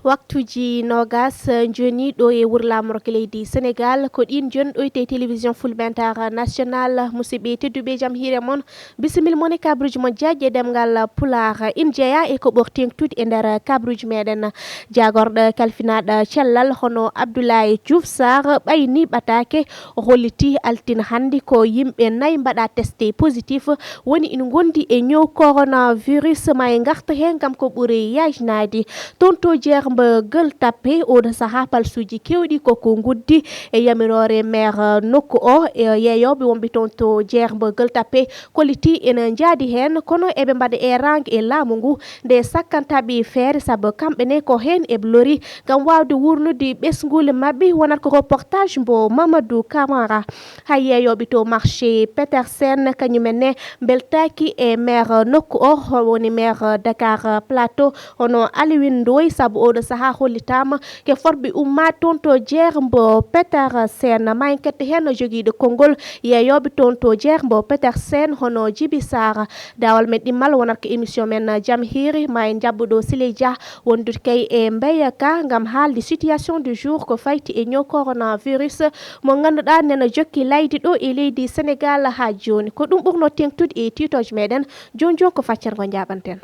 waktuji nogas joni ɗo e wurlamorko leydi Sénégal ko ɗin joni ɗo te télévision Fulɓe international musidɓe tedduɓe jaam hiire moon bisimil moon e kabruji mon diaƴƴe ɗemgal pular in jeeya e ko ɓortengtude e nder kabruji meɗen jagorɗo kalfinaɗo cellal hono Abdoulaye Diouf Sarr ɓayni ɓatake o holliti altine hande ko yimɓe nayyi mbaɗa testé positif woni ina gondi e ñow coronavirus ma e garta hen gam ko ɓuuri yajnade toon to Djermbe Gueule Tapée oɗo saaha palsuji kewɗi koko guddi e yamirore maire nokku o yeeyoɓe wonɓe toon to Djermbe Gueule Tapée kolliti ene jaadi hen kono eɓe mbaɗa erangue e laamu ngu nde sakkantaɓe feere saabu kamɓene ko hen eɓe lori gam wawde wurnude ɓesgule mabɓe wonat ko reportage mbo Mamadou Camara hay yeeyoɓe to marché Petersen kañumenne beltaki e maire nokku o woni maire Dakar Plateau hono Aliwine Ndoye saabu oɗo saaha hollitama ke forɓe umma toon to Djermbe Petersen ma en kette hen no joguiɗo konngol yeeyoɓe toon to Djermbe Petersen hono Djiby Sarr dawal men ɗimmal wonat ko émission men jaam hiiri ma en jabbuɗo Siley Dia wondude kay e Mbeya Ka gam haalde situation du jour ko fayti e ñow coronavirus mo ganduɗa nena jokki laydi ɗo e leydi Sénégal ha joni ko ɗum ɓurno tengtude e titoje meɗen joni ko faccargo jaɓanten.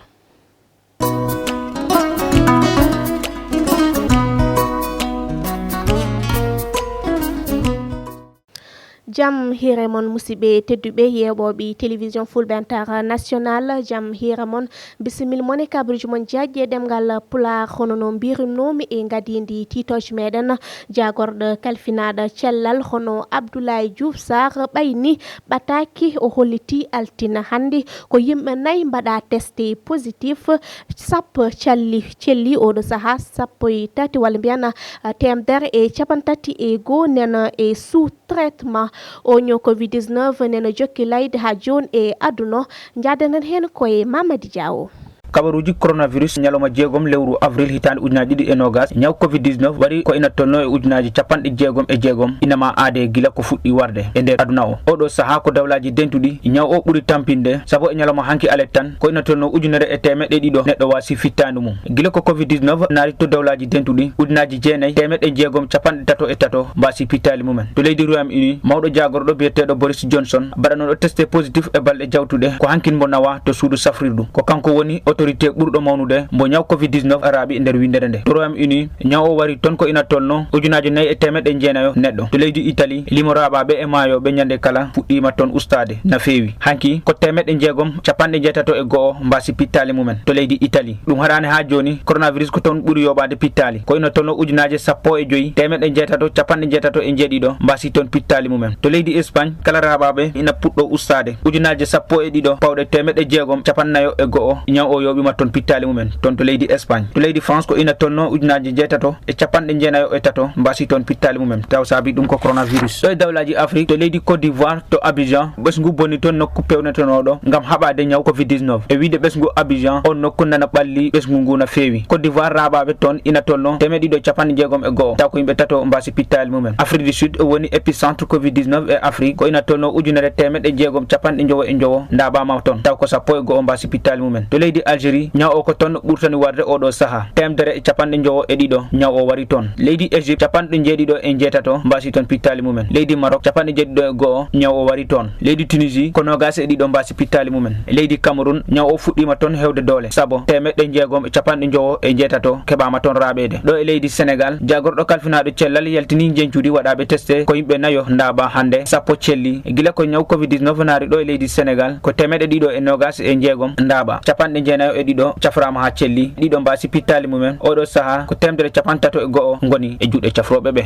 Jam hiire mon musidɓe tedduɓe yeeɓoɓe télévision Fulɓe international jam hiire mon bisimil mon e kabruji mon diaƴƴe ɗemgal pular hono no mbirunomi e gadidi titoje meɗen jagorɗo kalfinaɗo cellal hono Abdoulaye Diouf Sarr ɓayni ɓataki o holliti altine hande ko yimɓe nayyi mbaɗa testé positif sappo celli oɗo saaha sappo e tati walla mbiyan temedere e capantati e goho nena e sous traitement o ñow covid-19 nena jokki layde ha joni e aduna jadanen hen koye Mamady Diawo. kabaruji coronavirus ñalawma jeegom lewru avril hitande ujunaji ɗiɗi e nogas ñaw covid-19 waɗi ko ina tolno e ujunaji capanɗe jeegom e jeegom inama aade gila ko fuɗɗi warde e nder aduna o oɗo saaha ko dawlaji dentuɗi ñaw o ɓuuri tampinde saabu e ñalawma hanki alet tan ko ina tolno ujunere e temeɗɗe ɗiɗo neɗɗo wasi fittandi mum gila ko covid-19 naari to dawlaji dentuɗi ujunaji jeenayyi temeɗɗe jeegom capanɗe tato e tato mbasi pittali mumen to leydi Royaume-Uni mawɗo jagorɗo biyeteɗo Boris Johnson mbaɗanoɗo testé positif e balɗe jawtuɗe ko hankinmo nawa to suudu safrirdu ko kanko woni autorité ɓurɗo mawnude mbo ñaw covid-19 araɓi e nder windere nde to Royaume-Uni ñaw o wari ton ko ina tolno ujunaji nayyi e temeɗɗe jeenayo neɗɗo to leydi Italie limoraɓaɓe e maayoɓe ñande kala fuɗɗima ton ustade na feewi hanki ko temeɗɗe jeegom capanɗe jeetato e goho mbasi pittali mumen to leydi Italie ɗum haɗani ha joni coronavirus ko toon ɓuuri yoɓade pittali ko ina tolno ujunaji sappo e joyyi temeɗɗe jeetato capanɗe jeetato e jeeɗiɗo mbasi toon pittali mumen to leydi Espagne kala raɓaɓe ina puɗɗo ustade ujunaji sappo e ɗiɗo pawɗe temeɗɗe jeegom capannayo e goho ñaw o yoɓima ton pittali mumen ton to leydi Espagne to leydi France ko ina tolno ujunaji jeetato e capanɗe jeenayo e tato mbasi toon pittali mumen taw saabi ɗum ko coronavirus ɗo e dawlaji Afrique to leydi Côte d'Ivoire to Abidjan ɓesgu bonni toon nokku pewnetonoɗo gam haɓade ñaw covid-19 e wiide ɓesgu Abidjan on nokku nana ɓalli ɓesgu ngu no feewi Côte d'Ivoire raɓaɓe toon ina tolno temeɗɗiɗo capanɗe jeegom e goho taw ko yimɓe tato mbasi pittali mumen Afrique du Sud woni épicentre covid-19 e Afrique ko ina tolno ujunere temeɗɗe jeegom capanɗe jowo e jowo ndaɓama toon taw ko sappo e goho mbasi pittali mumen to leydi Algérie ñaw o ko toon ɓurtani warde oɗo saaha temedere e capanɗe jowo e ɗiɗo ñaw o wari toon leydi Égypte capanɗe jeeɗiɗo e jeetato mbasi toon pittali mumen leydi Maroc capanɗe jeeɗiɗo e goho ñaw o wari toon leydi Tunisie ko nogas e ɗiɗo mbasi pittali mumen leydi Cameroun ñaw o fuɗɗima toon hewde doole saabu temeɗɗe jeegom e capanɗe jowo e jeetato keɓama toon raɓede ɗo e leydi Sénégal jagorɗo kalfinaɗo cellal yaltini jencuɗi waɗaɓe testé ko yimɓe nayo ndaɓa hande sappo celli gila ko ñaw covid-19 naari ɗo e leydi Sénégal ko temeɗɗe ɗiɗo e nogas e jeegom ndaɓa capanɗe jeenayo e ɗiɗo caframa ha celli ɗiɗo mbasi pittali mumen oɗo saaha ko temedere capantato e goho goni e juuɗe cafroɓe ɓe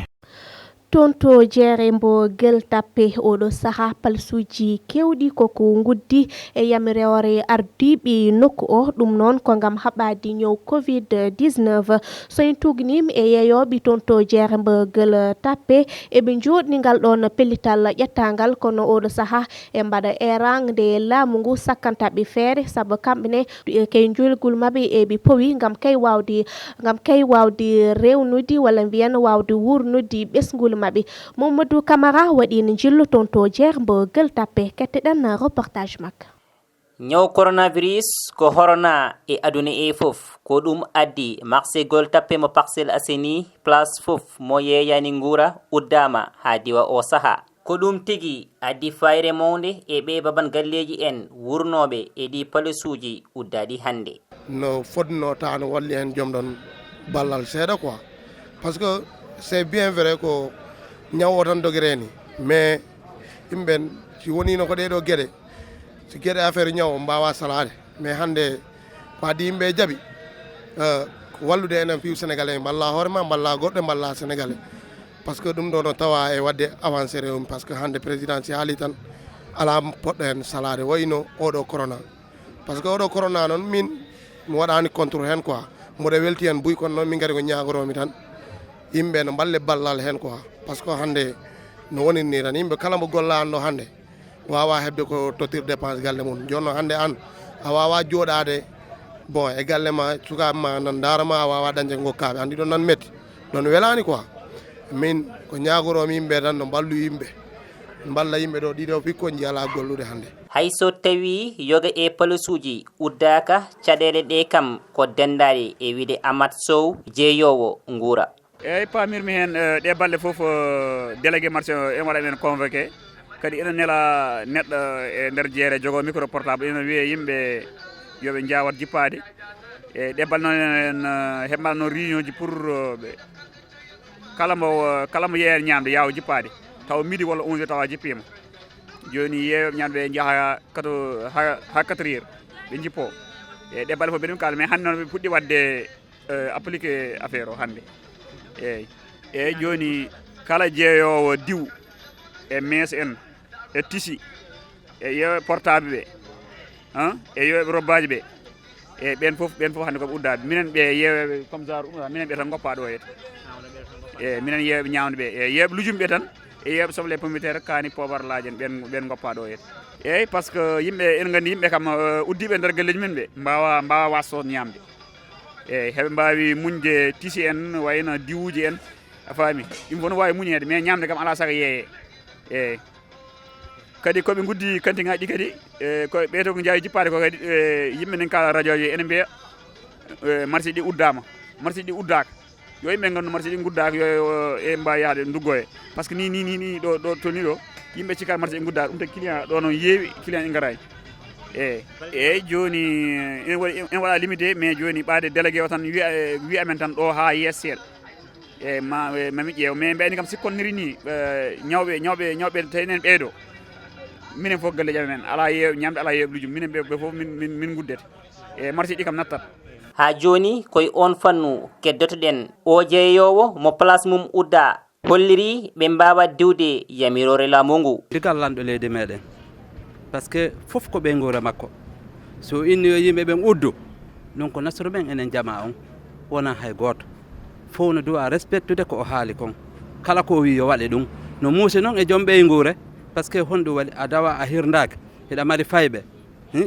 toon to Djermbe Gueule Tapée oɗo saaha palsuji kewɗi koko guddi e yamirore ardiɓe nokku o ɗum noon ko gam haɓade ñow covid-19 so en tugnima e yeeyoɓe toon to Djermbe Gueule Tapée eɓe joɗni ngal ɗon pellital ƴettagal kono oɗo saaha e mbaɗa erangue nde laamu ngu sakkantaɓe feere saabu kamɓene kay julgol mabɓe eɓe poowi gam kay wawde rewnude walla mbiyen wawde wurnude ɓesgul mabɓe Mamadou Camara waɗino jillu toon to Djermbe Gueule Tapée ketteɗen reportage makko. ñaw coronavirus ko horona e aduna e fof ko ɗum addi marché gol tappema Parcelles Assainies place fof mo yeyani ngura uddama ha diwa o saha ko ɗum tigi addi fayre mawde e ɓe baban galleji en wurnoɓe e ɗi palesuji uddaɗi hande no fodno tan walli en joom ɗon ballal seeɗa quoi parce que c'est bien vrai ko ñawo tan dogireni mais yimɓe si wonino ko ɗeɗo gueɗe si gueɗe affaire ñawo mbawa salade mais hande ko addi yimɓe jaaɓi wallude enen piiw sénégalais balla hoorema balla goɗɗo balla sénégalais parce que ɗum ɗo no tawa e wadde avancé rewmi parce que hande président si haali tan ala poɗɗo hen salade wayno oɗo corona parce que oɗo corona noon min mi waɗani contre hen quoi mboɗo welti hen buy kono noon min gari ko ñagoromi tan yimɓe no balle ballal hen quoi parce que hande no woni ni tan yimɓe kala mo gollanɗo hande wawa hebde ko tottir dépense galle mum jonno hande an a wawa joɗade bon e galle ma sukaɓe ma nan darama a wawa dañde gokkaɓe andi ɗon nan metti ɗon welani quoi min ko ñagoromi yimɓe tan no ballu yimɓe balla yimɓe ɗo ɗiɗo pikkoji ala gollude hande hay so tawi yoga e palesuji uddaka caɗele ɗe kam ko dendaɗe e wiide Amath Sow jeeyowo nguura eyyi pamirmi hen ɗe balɗe foof délégué marché en waɗa men convoqué kadi ene nela neɗɗo e nder jeere jogo micro portable ene wiiye yimɓe yoɓe jawat jippade e ɗe balɗe noon en heɓma noon réunion ji pour kala mo yeeyani ñamde yawo jippade taw midi walla 11 tawa jippima joni yeeyoɓe ñamde jaaha ha 4 heures ɓe jippo e ɗe balɗe fof ɓe ɗum kala mais hande noon ɓe puɗɗi wadde appliqué affaire o hande eyyi joni kala jeeyowo diw e mees en e tisi e yeewe portable ɓe e yeewe robbaji ɓe e ɓen foof hande koɓe uddaɓe minen ɓe yeeweɓe comme genre minen ɓe tan goppa ɗo yete e minen yeeweɓe ñawde ɓe e yeeɓe lujumɓe tan e yeeɓe soble pomme de terre kani pobarlaji en ɓen goppa ɗo yete eyyi par ce que yimɓe en gandi yimɓe kam uddiɓe nder galleji men ɓe mbawa wasde ñamde eyyi heɓe mbawi muñde tisi en wayno diwuji en a faami ɗum fof no wawi muñede mais ñamde kam ala saago yeeye eyyi kadi koɓe guddi kantin ngaji ɗi kadi ko ɓeeto ko jawi jippade ko kadi yimɓe nen kala radio ji ene mbiya marché ɗi uddama marché ɗi uddaka yo yimɓe gandu marché ɗi guddaka yo e mbawi yahde nduggoye par ce que ni ɗo tolni ɗo yimɓe cikka marché ɗi guddaka ɗum tagi client ɗo noon yeewi client ɗi garani eyyi joni en waɗa limité mais joni ɓaade délégué o tan wiya amen tan ɗo ha yees seeɗa eyyi mami ƴeew mais mbiyani kam sikkonniri ni ñawɓe tawinen ɓeeɗo minen fof galle jaɓe men ala yeew ñamde ala yeew lujum minen ɓe fof min guddete e marché ɗi kam nattat ha joni koye on fannu keddotoɗen o jeeyowo mo place mum udda holliri ɓe mbawa diwde yamirore laamu ngu digal lanɗo leydi meɗen par ce que fof ko ɓeygore makko so inni yo yimɓe ɓen uddu ɗum ko nasru men enen jama on wona hay goto fof no duwa respectude ko o haali kon kala ko wi yo waɗe ɗum no muusi noon e joom ɓeygure par ce que honɗum waɗi a dawa a hirdaki hiɗa mari fayɓe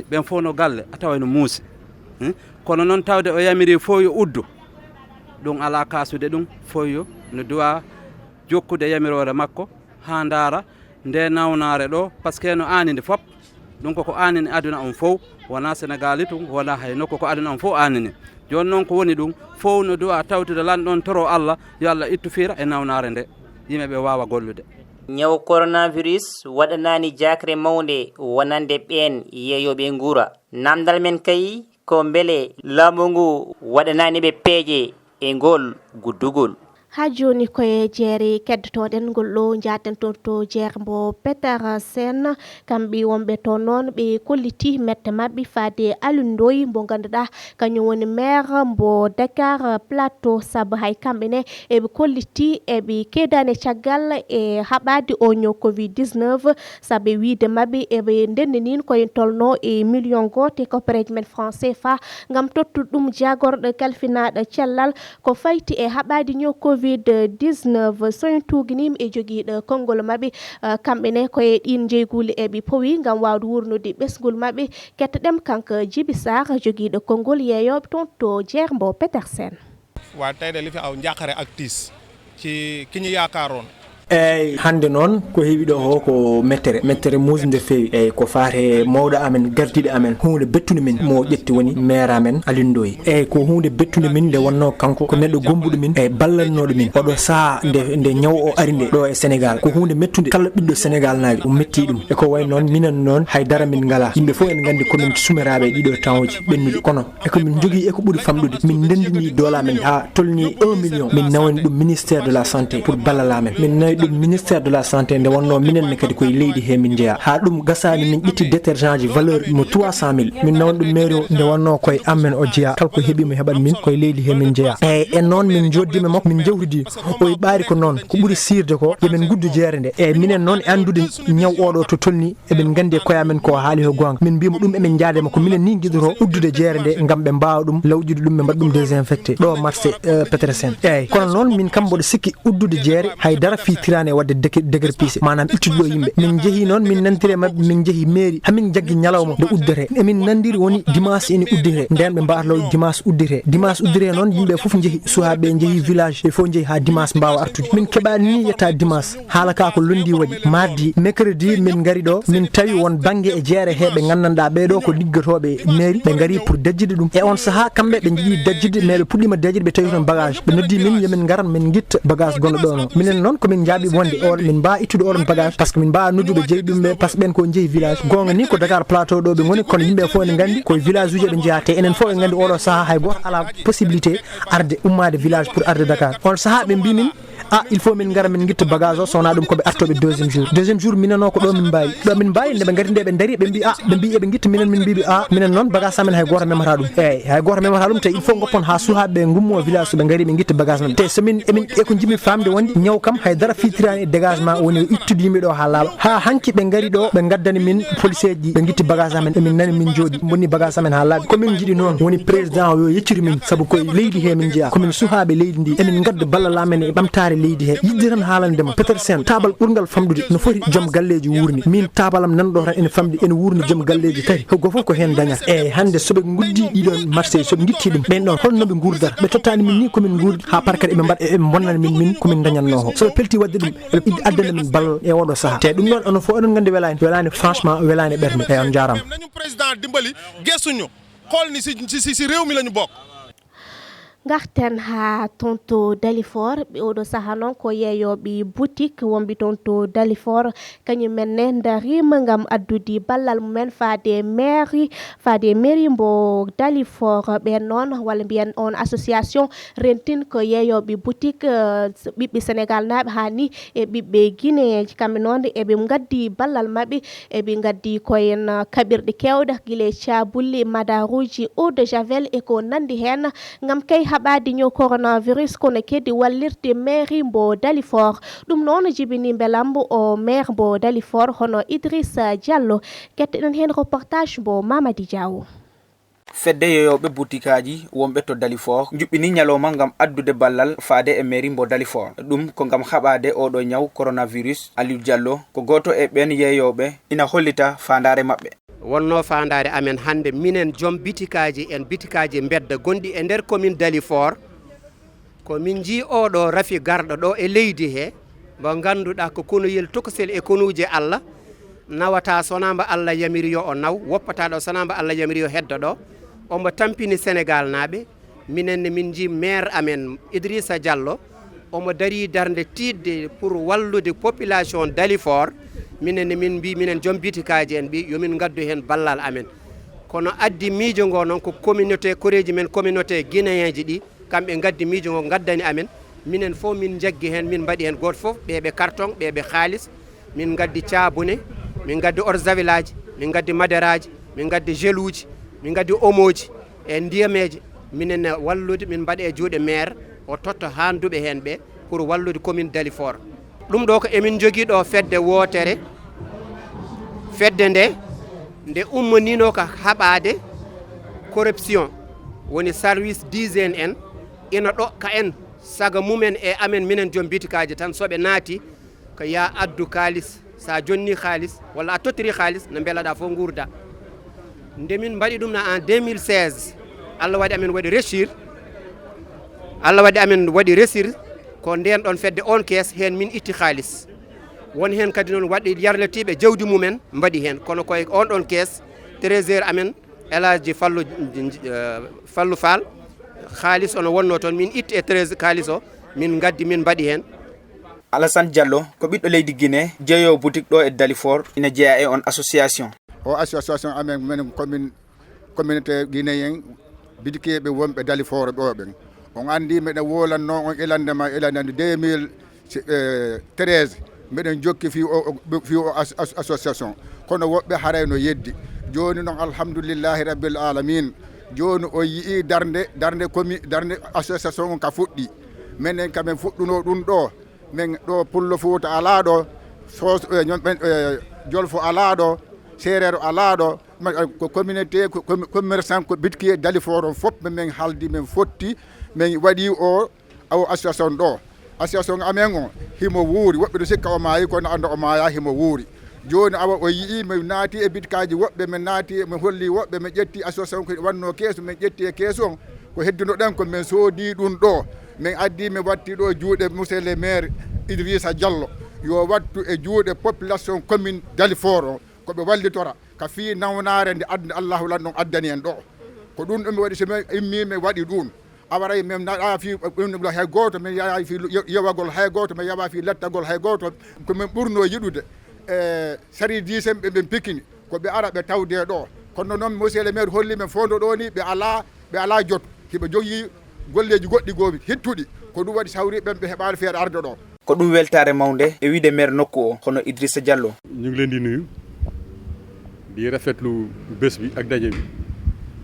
ɓen fof no galle a tawa no muusi kono noon tawde o yamiri fof yo uddu ɗum ala kasude ɗum fof yo no duwa jokkude yamirore makko ha daara nde nawnare ɗo par ce que no anide fop ɗum koko anini aduna on fof wona sénégali tum wona hay nokku ko aduna on fof anini joni noon ko woni ɗum fof no duwa tawtude lanɗon toro Allah yo Allah ittu fira e nawnare nde yimɓeɓe wawa gollude ñaw coronavirus waɗanani jakre mawde wonande ɓen yeeyoɓe nguura namdal men kay ko beele laamu ngu waɗanani ɓe peeje e ngol guddugol ha joni koye jeere keddotoɗen ngol ɗo jaten to jeere mbo Petersen kamɓe wonɓe to noon ɓe kolliti mette mabɓe faade alundoy mbo ganduɗa kañum woni maire mbo Dakar Plateau saabu hay kamɓene eɓe kolliti eɓe kedani caggal e haɓade o ñaw covid-19 saabu wiide mabɓe eɓe ndendinin koye tolno e million goto ko préji men franc CFA gam tottude ɗum jagorɗo kalfinaɗo cellal ko fayti e haɓade ñaw covid-19 soyn tuginima e joguiɗo konngol mabɓe kamɓene koye ɗin jeyguli eɓe powi gam wawde wurnude ɓesgol mabɓe kettoɗem kanko Djiby Sarr joguiɗo konngol yeeyoɓe toon to jeere mbo Petersen waa tey de li fi aw njàqare ak tiis ci ki ñu yaakaaroon eyyi hande noon ko heewi ɗo ho ko mettere musde feewi eyyi ko faate mawɗo amen gardiɗo amen hunde bettude min mo ƴetti woni maire amen alindoyi eyyi ko hunde bettude min nde wonno kanko ko neɗɗo gombuɗo min e ballannoɗo min oɗo saaha nde ñaw o ari nde ɗo e Sénégal ko hunde mettude kala ɓiɗɗo Sénégal naajo metti ɗum e ko way noon minen noon haydara min ngala yimɓe fof en gandi komin sumeraɓe ɗiɗo temps ɓennuɗi kono eko min jogui eko ɓuuri famɗude min ndendini dola men ha tolni 1 million min nawani ɗum ministère de la santé pour ballala men min nawi ɗum ministère de la santé nde wonno minenne kadi koye leydi he min jeeya ha ɗum gasani min ƴetti détergent ji valeur mo 300 000 min nawani ɗum mairie o nde wonno koye amen o jeeya kala ko heeɓimo heɓat min koye leydi he min jeeya eyyi e noon min joddima makko min jewtidi o ɓaari ko noon ko ɓuuri sirde ko yomin guddu jeere nde eyyi minen noon e andude ñaw oɗo to tolni eɓen gandi koye amen ko haali ho gonga min mbima ɗum emin jaadema ko minen ni guiɗoro uddude jeere nde gam ɓe mbawa ɗum lawƴude ɗum ɓe mbaɗa ɗum désinfecté ɗo marché Petersen eyyi kono noon min kam mboɗo sikki uddude jeere haydara fitirani e wadde déguerpissé manam ittude ɗo yimɓe min jeehi noon min nantiri mabɓe min jeehi mairie hamin jaggui ñalawma nde uddete emin nandiri woni dimanche ene uddete nden ɓe mbawata law dimanche uddete noon yimɓe foof jeehi suhaɓe jeehi village ɓe fof jeehi ha dimanche mbawa artude min keɓani ni yetta dimanche haala ka ko londi waɗi mardi mercredi min gari ɗo min tawi won banggue e jeere he ɓe gandanɗa ɓeɗo ko liggatoɓe mairie ɓe gari pour dajjide ɗum e on saaha kamɓe ɓe jiiɗi dajjide mais ɓe puɗɗima dajjide ɓe tawi ton bagage ɓe noddi min yomin garan min guitta bagage gonɗo ɗo no minen noon komin jaaɓi wonde oɗo min mbawa ittude oɗon bagage par ce que min mbawa nodduɓe jeeyi ɗum ɓe par ce que ɓen ko jeeyi village gonga ni ko Dakar Plateau ɗo ɓe goni kono yimɓe fof ne gandi koye village uji ɓe jeeyate enen fof en gandi oɗo saaha hay goto ala possibilité arde ummade village pour arde Dakar on saaha ɓe mbi min il faut min gara min guitta bagage o sowona ɗum koɓe artoɓe deuxiéme jour mineno ko ɗo min mbawi nde ɓe gari nde ɓe daari ɓe mbi eɓe guitta minen min mbiɓe minen noon bagage amen hay goto memata ɗum eyyi hay goto memata ɗum te il faut goppon ha suhaɓe gummo village so ɓe gari ɓe guitta bagage men te somin emin eko jimmi famde wonde ñaw kam haydara fitirani e dégagement woni ittude yimɓe ɗo ha laaɓa ha hanki ɓe gari ɗo ɓe gaddani min policier ji ɓe guitti bagage amen emin nani min jooɗi bonni bagage amen ha laaɓi komin jiiɗi noon woni président o yo yecciri min saabu koye leydi he min jeeya komin suhaɓe leydi ndi emin gadda ballal amen e ɓamtare leydi he yidde tan haalandema Petersen tabal ɓurgal famɗude no foti joom galleji wurni min tabalam nanɗo tan ene famɗi ene wurni joom galleji tati go fof ko hen dañat eyyi hande soɓe guddi ɗiɗon marché soɓe guitti ɗum ɓen ɗon holnoɓe gurdata ɓe tottani min ni komin gurdi ha par kadi eɓe bonnani min komin dañatno ho soɓe pelti wadde ɗum eɓe addana min ballal e oɗo saaha te ɗum noon onon fof oɗon gandi welani franchement welani ɓerde eyyi on jarama nañu président dimbali gestuñu xool ni si réew mi lañu bokk garten ha tonto Dalifort ɓe oɗo saaha noon ko yeeyoɓe boutique wonɓe tonto Dalifort kañumenne darima gam addude ballal mumen faade mairie mbo Dalifort ɓen noon walla mbiyen on association rentin ko yeeyoɓe boutique ɓiɓɓe Sénégal naɓe hani e ɓiɓɓe Guinée kamɓe noon eɓe gaddi ballal mabɓe eɓe gaddi koyen kaɓirɗe kewɗe guile cabulli madaruji eau de javel e ko nandi hen gam kay haɓade ñaw coronavirus kono kedi wallirde mairie mbo Dalifort ɗum noon jibini belambo o maire mbo Dalifort hono Idrissa Diallo ketteɗen hen reportage mbo Mamadi Diaw. fedde yeyoɓe boutique aji wonɓe to Dalifort juɓɓini ñalowma gam addude ballal faade e mairie mbo Dalifort ɗum ko gam haɓade oɗo ñaw coronavirus. Aliou Diallo ko goto e ɓen yeyoɓe ina hollita fandare mabɓe. wonno fandare amen hande minen joom bitikaji en bitikaji bedda gondi e nder commune Dalifort ko min ji oɗo rafi garɗo ɗo e leydi he mo ganduɗa ko konoyel tokosel e konuje Allah nawata sonamba Allah yamiri yo o naw woppata ɗo sonamba Allah yamiri yo heddo ɗo omo tampini Sénégal naɓe minenne min ji maire amen Idrissa Diallo omo dari darde tidde pour wallude population Dalifort minenne min mbi minen joom bitikaji en mbi yomin gaddu hen ballal amen kono addi miijo ngo noon ko communauté koreji men communauté guinéen ji ɗi kamɓe gaddi miijo ngo gaddani amen minen fof min jaggi hen min mbaɗi hen goto fof ɓeɓe carton ɓeɓe haalis min gaddi cabune min gaddi orzavilaji min gaddi maderaji min gaddi geluji min gaddi omoji e ndiyameje minen wallude min mbaɗe e juuɗe maire o totta handuɓe hen ɓe pour wallude commune Dalifort ɗum ɗo ko emin jogui ɗo fedde wotere fedde nde ummonino ko haɓade corruption woni service d'hygiène en ina ɗokka en saga mumen e amen minen joom bitikaji tan soɓe naati ko ya addu kalis sa jonni kalis walla a tottiri kalis no beelaɗa fof gurda nde min mbaɗi ɗum en 2016 Allah waɗi amen waɗi réussir ko nden ɗon fedde on kees hen min itti halis won hen kadi noon waɗi yarletiɓe jawdi mumen mbaɗi hen kono koye on ɗon kees trésor amen Elaji Fallu Fall halis ono wonno toon min itti e 13 halis o min gaddi min mbaɗi hen. Alassane Diallo ko ɓiɗɗo leydi Guinée jeeyowo boutique ɗo e Dalifort ina jeeya e on association. O association amen men communauté guinéen bidikiɓe wonɓe Dalifort ɓo ɓen on andi meɗen wolanno on elandema elandande 2013 meɗen jokki fi o association kono woɓɓe harayno yeddi joni noon alhamdoulillahi rabbil alamin joni o yii darde association on ka fuɗɗi minen kamen fuɗɗuno ɗum ɗo min ɗo Pullo Fouta ala ɗo Jolfo ala ɗo Sereer ala ɗo ko communauté commerçant ko bitki e Dalifort on fof min haldi min fotti min waɗi o association ɗo association amen o himo wuuri woɓɓe ɗo sikka o maayi kono anda o maaya himo wuuri joni awa o yii min naati e bitkaji woɓɓe min naati min holli woɓɓe min ƴetti association ko wanno keeso min ƴetti e keeso on ko hedduno ɗen ko min soodi ɗum ɗo min addi min watti ɗo juuɗe monsieur le maire Idrissa Diallo yo wattu e juuɗe population commune Dalifort o koɓe wallitora ka fi nawnare nde adde Allahu lan ɗon addani en ɗo ko ɗum ɗum mi waɗi somi immi mi waɗi ɗum awaray min naɗa fi ɗum hay goto min yaha fi yewagol hay goto min yawa fi lettagol hay goto komin ɓurno yiɗude e sari disen ɓe pikkini koɓe ara ɓe tawde ɗo kono noon monsieur le maire holli men fondo ɗo ni ɓe ala jot hiɓe jogui golleji goɗɗi gooɓi hettuɗi ko ɗum waɗi sawri ɓen ɓe heɓani feere arde ɗo ko ɗum weltare mawde e wiide maire nokku o hono Idrissa Diallo. ñu ngi leen di nuyu di rafetlu bés bi ak daje bi.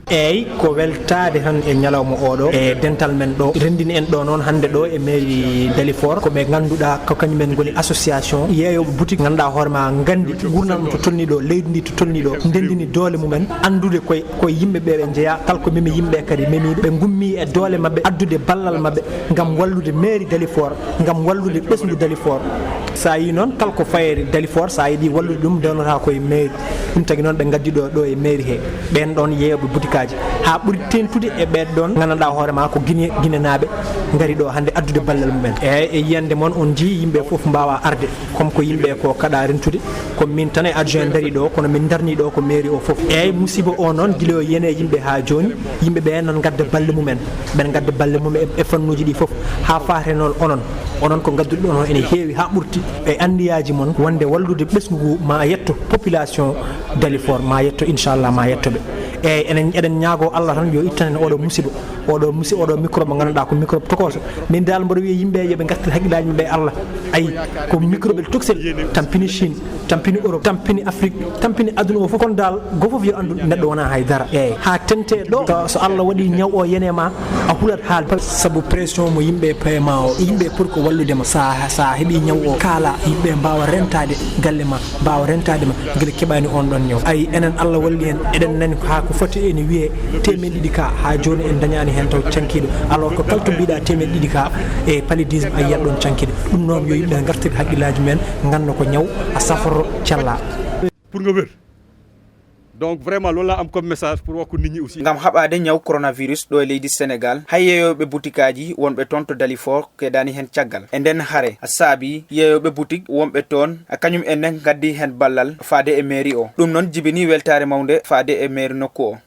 eyyi ko weltade tan e ñalawma oɗo e dental men ɗo rendini en ɗo noon hande ɗo e mairie Dalifort koɓe ganduɗa ko kañumen goni association yeeyoɓe boutique ganduɗa hoorema gandi gurnam to tolni ɗo leydi ndi to tolni ɗo ndendini doole mumen andude koye yimɓeɓe ɓe jeeya kala ko memi yimɓe kadi memiɓe ɓe gummi e doole mabɓe addude ballal mabɓe gam wallude mairie Dalifort gam wallude ɓesgu Dalifort sa yi noon kala ko fayere Dalifort sa yiiɗi wallude ɗum dewnata koye mairie ɗum tagui noon ɓe gaddi ɗo e mairie he ɓen ɗon yeeyoɓe boutique ha ɓuri tentude e ɓen ɗon gandanɗa hoorema ko guinenaɓe gari ɗo hande addude ballal mumen eyyi e yiyande moon on jii yimɓe foof mbawa arde comme ko yimɓe ko kaɗa rentude ko min tan e adjoint dari ɗo kono min darni ɗo ko mairie o foof eyyi musiba o noon guila o yene yimɓe ha joni yimɓeɓe nan gadda balle mumen ɓen gadda balle mumen e fannuji ɗi foof ha fate noon onon ko gadduɗo ɗon ene heewi ha ɓurti e andiyaji moon wonde wallude ɓesgu ma yetto population Dalifort ma yetto inchallah ma yettoɓe eyyi eɗen ñaago Allah tan yo ittan en oɗo musiba oɗo microbe mo ganduɗa ko microbe tokoso min dal mboɗo wiya yimɓe yooɓe gartir haqqillaji maɓɓe Allah ayi ko microbe toksel tampini Chine tampini Europe tampini Afrique tampini aduna o fof kon dal go foof yo andu neɗɗo wona haydara eyyi ha tente ɗo so Allah waɗi ñaw o yenema a hulat haalde saabu pression mo yimɓe payema o yimɓe pour ko walludema sa heeɓi ñaw o kaala yimɓe mbawa rentade galle ma mbawa rentade ma guila keɓani on ɗon ñaw ayi enen Allah walli en eɗen nani ha ko foti ene wiye temeɗe ɗiɗi ka ha joni en dañani hen taw cankiɗo alors que kala to mbiɗa temeɗe ɗiɗi ka e paludisme a yiyat ɗon cankiɗo ɗum noon yo yimɓe gartir haqqillaji men ganda ko ñaw a saforo cella pour nga wér donc vraiment loolu laa am comme message pour wax ko nit ñi aussi ngam haɓade ñaw coronavirus ɗo e leydi Sénégal hay yeeyoɓe boutique aji wonɓe toon to Dalifort keɗani hen caggal e nden haare saabi yeeyoɓe boutique wonɓe toon kañum enen gaddi hen ballal faade e mairie o ɗum noon jibini weltare mawde faade e mairie nokku o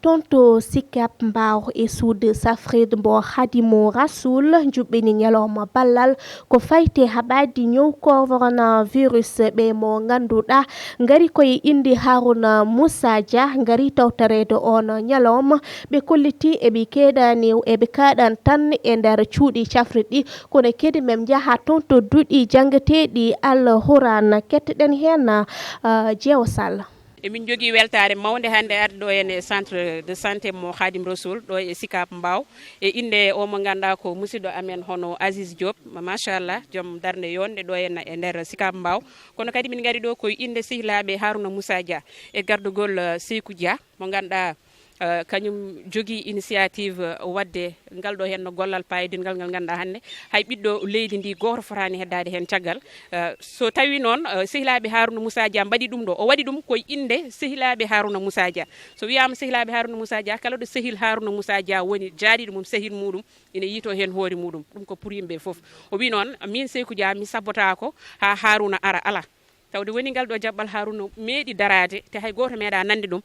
tonto Sicap Mbao e suude Safrede mbo Hadimo Rasoul juɓɓini ñalawma ballal ko fayte haɓadi ñow coronavirus ɓe mo ganduɗa ngari koye inde Harouna Moussa Dia ngari tawtarede on ñalawma ɓe kolliti eɓe keɗani eɓe kaɗan tan e nder cuuɗi cafriɗi kono kedi mem jaaha tonto duuɗi janggateɗi Alhurana ketteɗen hen Jeewo Sall. emin jogui weltare mawde hande arde ɗo ene centre de santé mo Khadim Rasoul ɗo e Sicap Mbao e inde o mo ganduɗa ko musidɗo amen hono Aziz Diop machallah joom darde yonde ɗo henna e nder Sicap Mbao kono kadi min gari ɗo koye inde sehilaɓe Harouna Moussa Dia e gardugol Seykou Dia mo ganduɗa kañum jogui initiative wadde ngal ɗo hen no gollal payidingal ngal ganduɗa hande hay ɓiɗɗo leydi ndi goto fotani heddade hen caggal so tawi noon sehilaɓe Harouna Moussa Dia mbaɗi ɗum ɗo o waɗi ɗum koye inde sehilaɓe Harouna Moussa Dia so wiyama sehilaɓe Harouna Moussa Dia kala ɗo sehil Harouna Moussa Dia woni jaaɗiɗo mum sehil muɗum ina yiito hen hoore muɗum ɗum ko pour yimɓe foof o wi noon min Sékou Dia mi sabbotako ha Harouna ara ala tawde woni ngal ɗo jaɓɓal Harouna meeɗi darade te hay goto meeɗa nande ɗum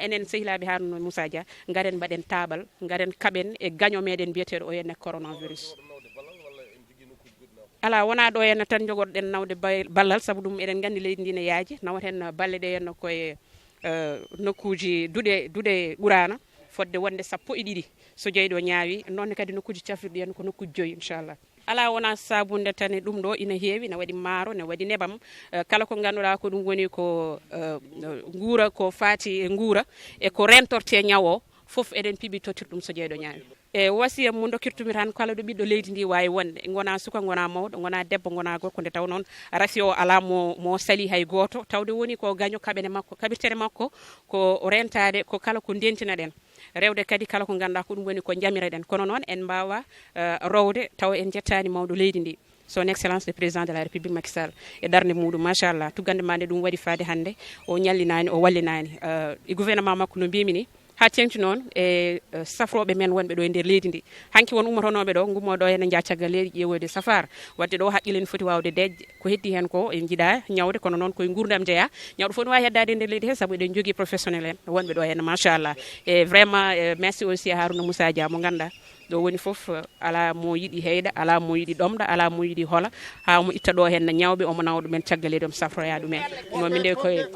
enen sehilaɓe Harouna Moussa Dia garen mbaɗen taɓal garen kaɓen e gaño meɗen biyeteɗo o henne coronavirus ala wona ɗo henna tan jogorɗen nawde ballal saabu ɗum eɗen gandi leydi ndi ne yaaji nawaten balle ɗe henna koye nokkuji duuɗe ɓurana fodde wonde 12 so jeyɗo ñaawi noonne kadi nokkuji cafrirɗi hen ko nokkuji 5 inchallah ala wona sabunde tan e ɗum ɗo ina heewi ne waɗi maaro ne waɗi nebam kala ko ganduɗa ko ɗum woni ko nguura ko faati e nguura e ko rentorte ñawo fof eɗen piiɓi tottir ɗum so jeyɗo ñaawi e wasiyam mo dokkirtumi tan kala ɗo ɓiɗɗo leydi ndi wawi wonde gona suka gona mawɗo gona debbo gona gorko nde taw noon rafi o ala mo sali hay goto tawde woni ko gaño kaɓene makko kaɓirtere makko ko rentade ko kala ko dentina ɗen rewde kadi kala ko ganduɗa ko ɗum woni ko jamira ɗen kono noon en mbawa rowde taw en jettani mawɗo leydi ndi son excellence le président de la république Macky Sall e darde muɗum machallah tugande ma nde ɗum waɗi faade hande o ñallinani o wallinani e gouvernement makko no mbimi ni ha tengti noon e safroɓe men wonɓe ɗo e nder leydi ndi hanki won ummotonoɓe ɗo gummo ɗo henne jaccagal leydi ƴewode safara wadde ɗo haqqille ne foti wawde dejje ko heddi hen ko en jiiɗa ñawde kono noon koye gurdam jeeya ñawɗo fof ne wawi heddade e nder leydi he saabu eɗen jogui professionnel en wonɓe ɗo henne machallah e vraiment merci aussi à Harouna Moussa Dia mo ganduɗa ɗo woni foof ala mo yiiɗi heyɗa ala mo yiiɗi ɗomɗa ala mo yiiɗi hoola ha mo itta ɗo henne ñawɓe omo nawa ɗumen caggal leydi omo safroya ɗumen ɗum min nde koye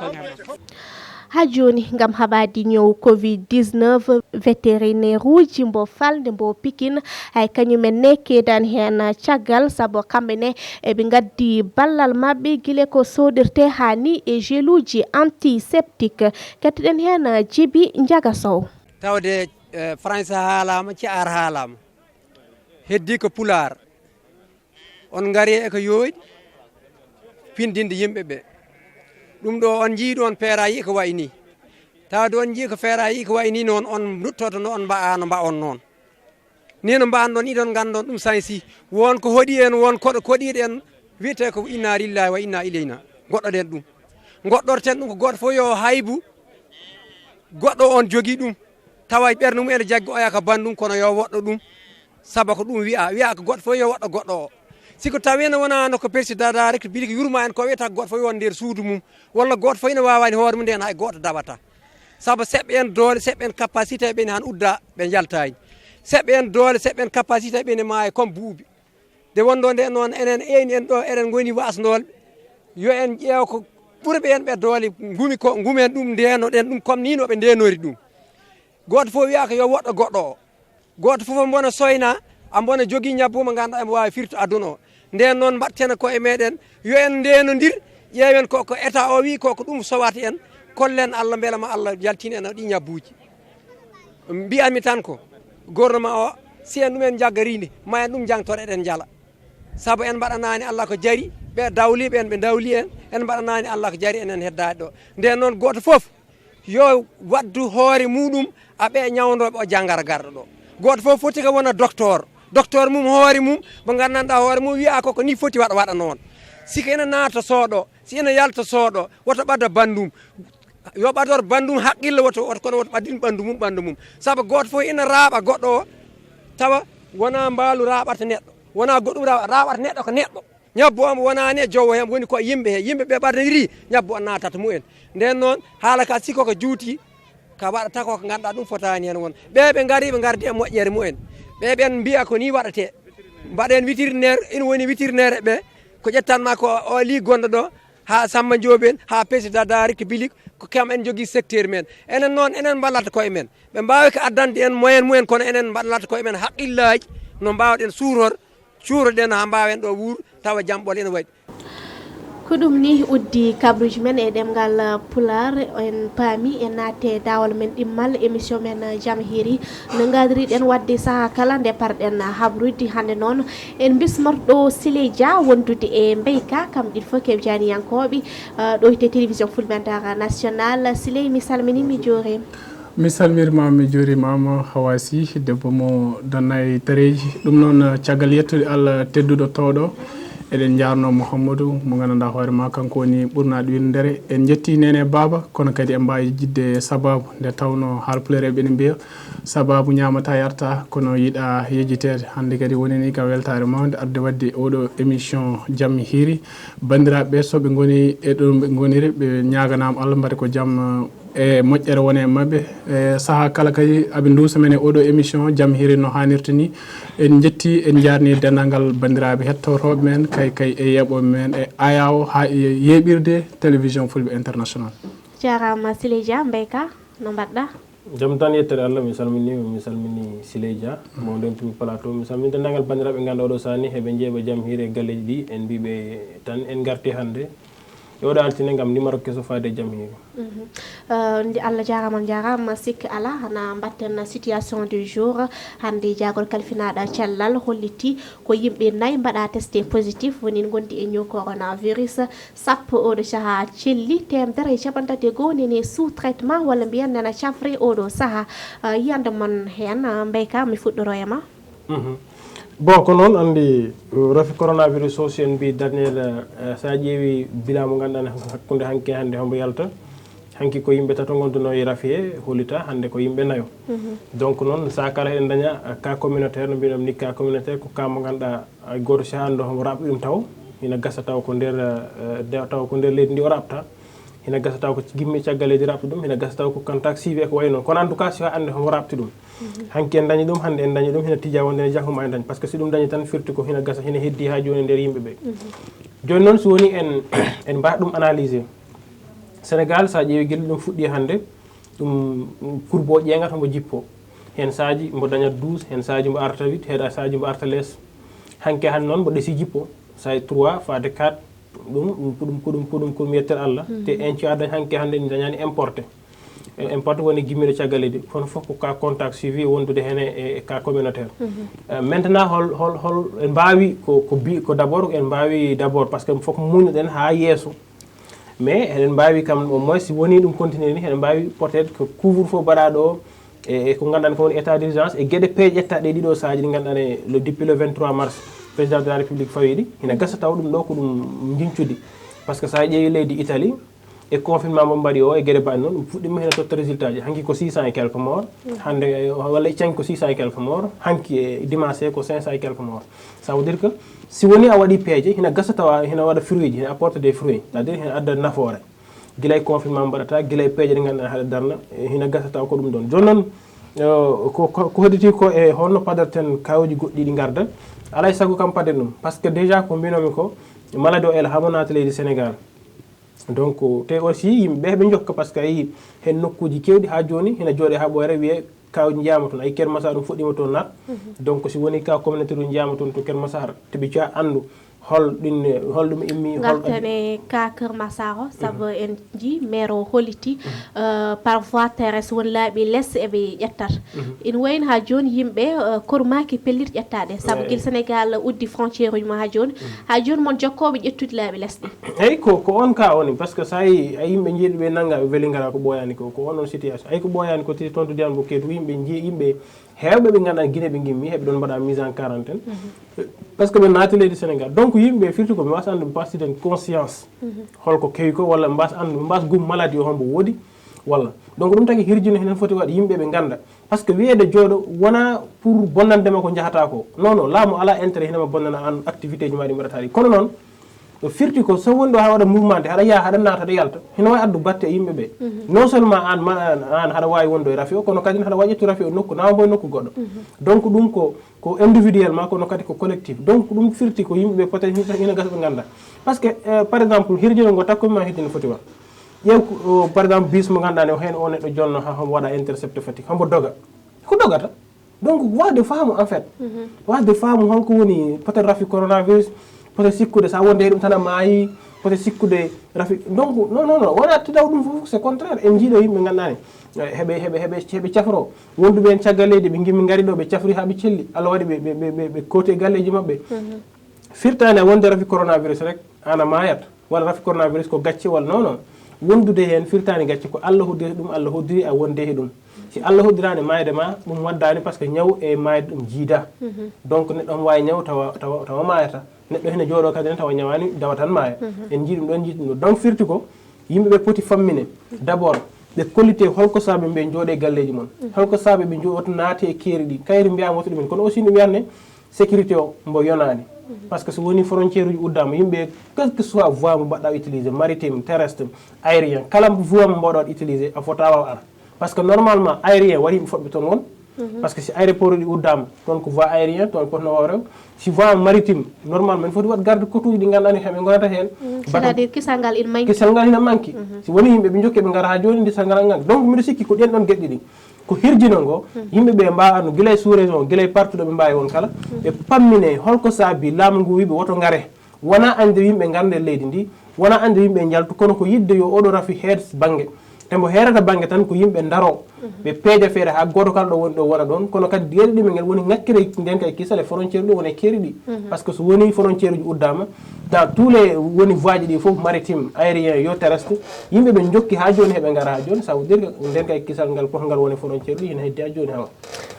ha joni gam haɓadi ñow covid-19 vétérinaire uji mbo falde mbo Pikine hay kañumen ne keedani hen caggal saabu kamɓe ne eɓe gaddi ballal mabɓe guila ko sodirte hani e geluji antiseptique kettoɗen hen Djiby Ndiaga Sow tawde français haalama ci ar haalama heddi ko pular on gari e ko yooɗi pindinde yimɓeɓe ɗum ɗo on jiiɗo on peerayi ko way ni tawde on jii ko feerayi ko way ni noon on duttoto no on mba'ano mba'on noon ni no mba'an ɗon iɗon gandon ɗum sansi won ko hoɗi en won koɗo koɗiɗo en wiyete ko inna lillahi wa inna ilayna goɗɗoɗen ɗum goɗɗorten ɗum ko goɗɗo fof yo haybu goɗɗo on jogui ɗum tawa ɓernde mum ene jaggi oya ko bandum kono yo woɗɗo ɗum saabu ko ɗum wiya ko goɗɗo fof yo woɗɗo goɗɗo o siko tawino wonano ko président da rek biɗi ko yurma en ko wiyata goto fof won nder suudu mum walla goto fof ina wawani hoore mum nden hay goto dawata saabu seɓɓe en doole seɓɓe en capacité ɓene han udda ɓe jaltani seɓɓe en doole seɓɓe en capacité ɓene maayi comme buuɓi nde wonɗo nde noon enen eyni en ɗo eɗen goni wasnolɓe yo en ƴeew ko ɓuurɓe en ɓe doole gumen ɗum ndeno ɗen ɗum comme ni no ɓe ndenori ɗum goto fof wiya ko yo woɗɗo goɗɗo o goto fof mbona soyna a mbona jogui ñabbu mo ganduɗa emo wawi firtu aduna o nden noon mbatten koye meɗen yo en ndenodir ƴeewen koko état o wi koko ɗum sowata en kollen Allah beela ma Allah jaltina en ɗi ñabbuji mbiyami tan ko gouvernement o si en ɗumen jaggaride ma en ɗum jangtore eɗen jala saabu en mbaɗanani Allah ko jaari ɓe dawliɓe en ɓe dawli en mbaɗanani Allah ko jaari enen heddade ɗo nden noon goto foof yo waddu hoore muɗum aɓe ñawdoɓe o janggara garɗo ɗo goto foof foti ko wona docteur mum hoore mum mo gandanɗa hoore mum wiya koko ni foti waɗa noon siko ina naata sooɗo si ina yalta sooɗo woto ɓadda bandum yo ɓador bandum haqqille woto kono woto ɓaddin ɓandu mum saabu goto fof ina raaɓa goɗɗo o tawa wona mbaalu raɓata neɗɗo wona goɗɗum raɓata neɗɗo ko neɗɗo ñabbu omo wonani e jowo hen woni ko yimɓeɓe ɓadodiri ñabbu o natata mumen nden noon haala ka siko ko juuti ka waɗata ko ganduɗa ɗum fotani hen won ɓe gari ɓe gardi e moƴƴere mumen ɓen mbiya ko ni waɗate mbaɗen vétérinaire ina woni vétérinaire ɓe ko ƴettanma ko o li gonɗo ɗo ha Samba Diop en ha président Dari ko Bilik ko kam en jogui secteur men enen noon enen ballata koye men ɓe mbawi ko addande en moyen mumen kono enen ballata koye men haqqillaji no mbawɗen suuroɗen ha mbawen ɗo wuur tawa jamɓol ene waɗi ko ɗum ni uddi kabruji men e ɗemgal pular en paami e naate dawol men ɗimmal émission men Jam Hiiri no gadiriɗen wadde saaha kala nde parɗen habrude hande noon en bismorɗo Siley Dia wondude e Mbeyka kam ɗiɗi fof keɓe janiyankoɓe ɗo hite télévision Fulɓentare national Siley mi salmini mi joorima mi salmirima mi juurimama Hawasi debbo mo donna e dareji ɗum noon caggal yettude Allah tedduɗo towɗo eɗen jarno Mouhamadou mo ganduɗa hoorema kanko woni ɓurnaɗo windere en jetti Nene Baba kono kadi en mbawi jidde sababu nde tawno haalpulare ɓe ne mbiya sababu ñamata yarta kono yiiɗa yejitede hande kadi woni ni kam weltare mawde arde wadde oɗo émission Jaam Hiiri bandiraɓe soɓe goni e ɗum ɓe goniri ɓe ñaganama Allah mbaɗa ko jaam e moƴƴere wone mabɓe e saaha kala kadi aɓe duusa men e oɗo émission Jaam Hiiri no hannirta ni en jetti en jarni dendagal bandiraɓe hettotoɓe men kay e yeɓoɓe men e ayawo ha e yeɓirde télévision Fulɓe International. jarama Siley Dia Mbeyka no mbaɗɗa? Jaam tan yettere Allah mi salmini Siley Dia mo ndentumi plateau mi salmini dendagal bandiraɓe ganduɗa oɗo sani heɓe jeeɓa Jaam Hiiri e galleji ɗi en mbiɓe tan en garti hande e oɗo altine gam numéro kesso fade Jaam Hiiri. Allah jarama sikki ala hana mbatten situation du jour hande jagol kalfinaɗa cellal holliti ko yimɓe 4 mbaɗa testé positif woni gondi e ñow coronavirus sappo oɗo saaha celli temedere e capantati goho nene sous traitement walla mbiyan nana cafre oɗo saaha yiyande mon hen Mbeyka mi fuɗɗoro e ma. Bon ko noon andi rafi coronavirus o si en mbi derniére sa ƴeewi bilan mo ganduɗa hakkude hanki hande hombo yalta hanki ko yimɓe tato gonduno e rafi he hollita hande ko yimɓe 4 donc noon sa kala eɗen daña cas communautaire no mbiɗon ni cas communautaire ko cas mo ganduɗa goto sahando homo raɓɓi ɗum taw hina gasa taw ko nder leydi ndi o raɓta hina gasa taw ko gimmi caggal leydi raɓta ɗum hina gasa taw ko contact suivi ko wayi noon kono en tout cas si ande homo raɓti ɗum hanki en dañi ɗum hande en dañi ɗum hina tija wonde ne janguma en dañi par ce que si ɗum dañi tan firti ko hina gasa hina heddi ha joni nder yimɓe ɓe joni noon so woni en mbaɗa ɗum analysé Sénégal sa ƴeewi guila ɗum fuɗɗi hande ɗum courbe o ƴeegat hombo jippo hen saji mbo dañat 12 hen saji mbo arta 8 heeɗa saji mbo arta less hanke hande noon mbo ɗeesi jippo sa 3 fade 4 ɗum ko yettere Allah te en ci dañ hanke hande ni dañani importé woni gimmiɗo caggal leydi kono fof ko cas contact suivi wondude hen e cas communautaire maintenant hol en mbawi ko d' abord en mbawi d' abord par ce que fof muñoɗen ha yeeso mais eɗen mbawi kam au moins si woni ɗum continue ni eɗen mbawi peut être que couvre feu mbaɗaɗo e ko ganduɗa ko woni état d' urgence e gueɗe peeje ƴettaɗe ɗiɗo saji ɗi ganduɗa depuis le 23 mars président de la république fawi ɗi hina gasa taw ɗum ɗo ko ɗum jincudi par ce que sa ƴeewi leydi Italie e confinement mo mbaɗi o e gueɗe baɗi noon ɗum fuɗɗima hena totta résultat ji hanki ko 600 et quelques morts hande walla canki ko 600 et quelques morts hanki e dimanche ko 500 et quelques morts ça veut dire que si woni a waɗi peeje hina gasa tawa hina waɗa fruit ji hina apporte des fruits c'est à dire hina adda nafoore guila e confinement mbaɗata guila e peeje ɗe ganduɗa haɗa darna hina gasa tawa ko ɗum ɗon joni noon ko hedditi ko e holno paderten kawuji goɗɗi ɗi garda alay saago kam paden ɗum par ce que déjà ko mbinomi ko maladie o ela hamo naata leydi Sénégal donc te aussi yimɓe ɓe jokka par ce que ayi hen nokkuji kewɗi ha joni hina jooɗe ha ɓoyre wiye kawji jiyama toon ayi Kermassar ɗum fuɗɗima toon nat donc si woni ka communautaire uji jiyama toon to Kermassar teɓe cuwa andu holɗum immi gartane ka Kermassar o saabu en ji maire o holliti par voie terrestre won laaɓi less eɓe ƴettat ina wayno ha joni yimɓe kormaki pelliti ƴettade saabu guila Sénégal uddi frontiére uji ma ha joni mon jokkoɓe ƴettude laaɓi less ɗi eyyi ko on ka woni par ce que sa yi a yimɓe jiiɗi ɓe naggaɓe weeli gara ko ɓoyani ko onon situation ayi ko ɓoyani ko tiri toon to diyan bo keetu yimɓe hewɓe ɓe ganduɗa Guinée ɓe gimmi heɓe ɗon mbaɗa mise en quarantaine par ce que ɓe naati leydi Sénégal donc yimɓe firti ko ɓe mbasa andu pasiden conscience holko kewi ko walla mbasa andu mbasa gum maladie o hombo woodi walla donc ɗum tagui hirjino henen foti waɗ yimɓe ɓe ganda par ce que wiyede jooɗo wona pour bonnandema ko jahata ko non laamu ala intérêt hinema bonnana an activité ji ma ɗi mbaɗata ɗi kono noon firti ko so woni ɗo ha waɗa mouvement haɗa yaha haɗa naata haɗa yalta hino wawi addu batte e yimɓe ɓe non seulement an haɗa wawi wondo e rafi o kono kadi haɗa wawi ƴettu rafi o nokku nawamo e nokku goɗɗo donc ɗum ko individuellement kono kadi ko collectif donc ɗum firti ko yimɓeɓe peut être hina gasa ɓe ganda par ce que par exemple hirjino ngo takkuma heddi no foti wa ƴeew par exemple bis mo ganduɗa ne hen o neɗɗo jonno ha homo waɗa intercepté fatigue hombo doga ko dogata donc wasde faamu en fait wasde faamu holko woni peut être rafi coronavirus peut-être sikkude sa wonde ɗum tan a maayi peut être sikkude rafi donc non wona tidaw ɗum fof c'est contraire en jiiɗo yimɓe gandani heɓe cafro wonduɓe en caggal leydi ɓe gimmi gari ɗo ɓe cafri ha ɓe celli Allah waɗi ɓe kooti e galleji mabɓe firtani a wonde rafi coronavirus rek an a mayat walla rafi coronavirus ko gacce walla non wondude hen firtani gacce ko Allah hoddiri ɗum Allah hoddiri a wonde he ɗum si Allah hoddirani mayde ma ɗum waddani par ce que ñaw e mayde ɗum jiida donc neɗɗo on wawi ñaw tawa mayata neɗɗo hene jooɗo kadi tawa ñawani dawa tan maaya en jii ɗum ɗon jiiɗum ɗo donc firti ko yimɓeɓe poti fammine d' abord ɓe kollite holko saabi ɓe jooɗe galleji moon holko saabi ɓe woto naati e keeri ɗi kayri mbiyama woto ɗumen kono aussi ɗum wiyanne sécurité o mbo yonani par ce que so woni frontiére uji uddama yimɓe quel que soit voie mo mbaɗɗa utilisé maritime terrestre aérien kala voie mo mbawɗa utilisé a fota waw ara par ce que normalement aérien waɗi yimɓe foɓɓe toon won par ce que si aéroport uɗi uddama toon ko voie aérien toon potno waw rew si voie maritime normalement en foti wat garde côte uji ɗi ganduɗa ni heɓe gonata hen c'est à dire kisal ngal hina manki si woni yimɓe ɓe jokki ɓe gara ha joni ndisal ngal ganki donc mbiɗa sikki ko ɗen ɗon gueɗɗi ɗi ko hirjino ngo yimɓeɓe mbawano guilay sous région guilay partout ɗo ɓe mbawi won kala ɓe pammine holko saabi laamu ngu wiɓe woto gaare wona ande yimɓe garde leydi ndi wona ande yimɓe jaltu kono ko yidde yo oɗo rafi heed banggue tembo heerata banggue tan ko yimɓe daro ɓe peeja feere ha goto kala ɗo woni ɗo wona ɗon kono kadi gueɗe ɗimen ngel woni ngakkire nden kay kisale frontiére ɗo woni keeri ɗi par ce que so woni frontiére uji uddama dans tous les woni voie ji ɗi foof maritime aérien yo terrestre yimɓe ɓe jokki ha joni heɓe gara ha joni ça veut dire que nden kay kisal ngal fof ngal woni frontiére ɗi hina heddi ha joni hawa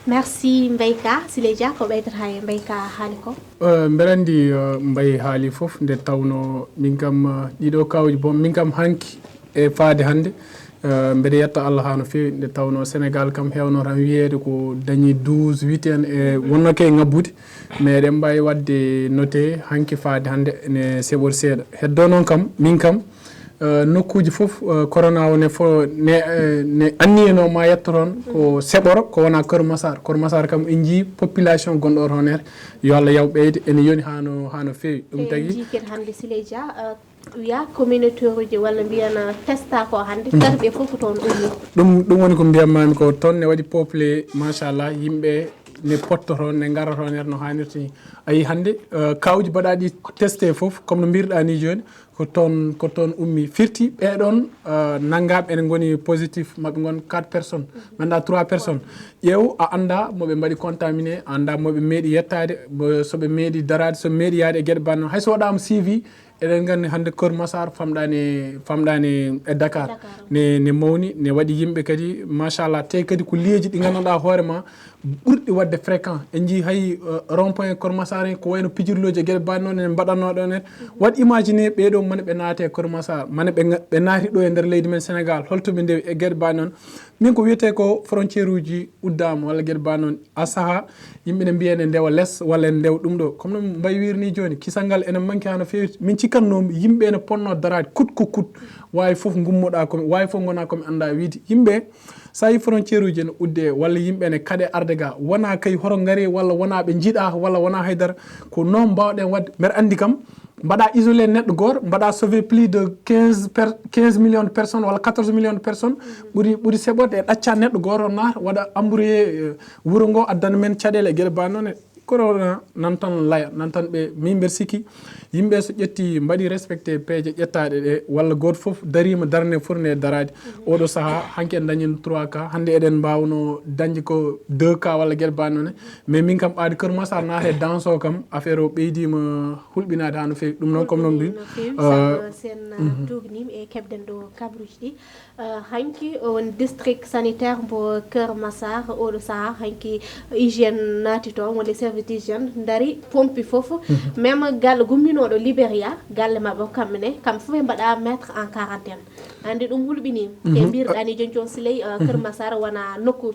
merci Mbayka Sileja ko ɓeydata ha Mbayka haali ko mbeɗa andi Mbaye haali foof nde tawno min kam ɗiɗo kawji bon min kam hanki e faade hannde mbeɗa yetta Allah ha no fewi nde tawno Sénégal kam hewno tan wiyede ko dañi 12 8 en e wonnoke e ngabbude mais eɗen mbawi wadde noté hanki faade hannde ne seɓori seeɗa heddo noon kam min kam nokkuji foof corona o ne anni eno ma yetto toon ko seɓoro ko wona Keur Massar kam en jii population gonɗo toon here yo Allah yaw ɓeyde ene yoni hano fewi ɗum tagui jiken hannde Sileja wiya communauté uji walla mbiyana testa ko hannde tata ɓe fof toon ummi ɗum woni ko mbiyatmami ko toon ne waɗi peuplé machallah yimɓe ne potto toon ne gara toon her no hannirta ni ayi hannde kawji mbaɗaɗi testé foof comme no mbirɗa ni joni ko toon ummi firti ɓeɗon naggaɓe ene goni positif maɓe gon 4 personnes ganduɗa 3 personnes ƴeew a anda moɓe mbaɗi contaminé a anda moɓe meeɗi yettade soɓe meeɗi darade soɓe meeɗi yaade e gueɗe banno hayso waɗama suivi eɗen gandi hannde Keur Massar famɗani e Dakar ne mawni ne waɗi yimɓe kadi machallah te kadi ko liyeji ɗi ganduɗa hoorema ɓurɗi wadde fréquent en jii hay rond point Keur Massar en ko wayno pijirloji e gueɗe banno en mbaɗanno ɗon en waɗ imaginer ɓeɗo mane ɓe naate Keur Massar mane ɓe naati ɗo e nder leydi men Sénégal holtoɓe ndewi e gueɗe bannon min ko wiyete ko frontiére uji uddama walla gueɗe bannon a saaha yimɓe ne mbiya ne ndewa less walla en ndewa ɗum ɗo comme no Mbaye wirni joni kisal ngal ene manque ha no fewi min cikkannomi yimɓe ene ponno darade kut ko kut wawi foof gummoɗa komi wawi foof gona komi anda wiide yimɓe sa yi frontiére uji ne udde walla yimɓe ne kaaɗe arde ga wona kay horo gaari walla wona ɓe jiiɗa walla wona haydara ko noon mbawɗen wadde mbeɗa andi kam mbaɗa isolé neɗɗo goto mbaɗa sauvé plus de 15 millions de personnes walla 14 millions de personnes ɓuuri seɓorde e ɗacca neɗɗo goto naata waɗa embrouillé wuuro ngo addana men caɗele e gueɗe bannoon corona nan tan laya nan tan ɓe min mbeɗa sikki yimɓe so ƴetti mbaɗi respecté peeje ƴettaɗe ɗe walla goto foof darima darne fourne darade oɗo saaha hanki en dañin 3 cas hannde eɗen mbawno dañde ko 2 cas walla gueɗe bannone mais min kam ɓaade Keur Massar naate danse o kam affaire o ɓeydima hulɓinade ha no fewi ɗum noon comme noon mbi sen tugnima e keɓden ɗo kabruji ɗi hanki on district sanitaire mbo Keur Massar oɗo saaha hanki hygiéne naati toon wonde service d'hygiéne dari pompi foof même galle gumminoɗo Libéria galle mabɓe kamɓene kamɓe foof ɓe mbaɗa mettre en quarantaine andi ɗum hulɓinima te mbirɗani joni jon siley Keur Massar wona nokku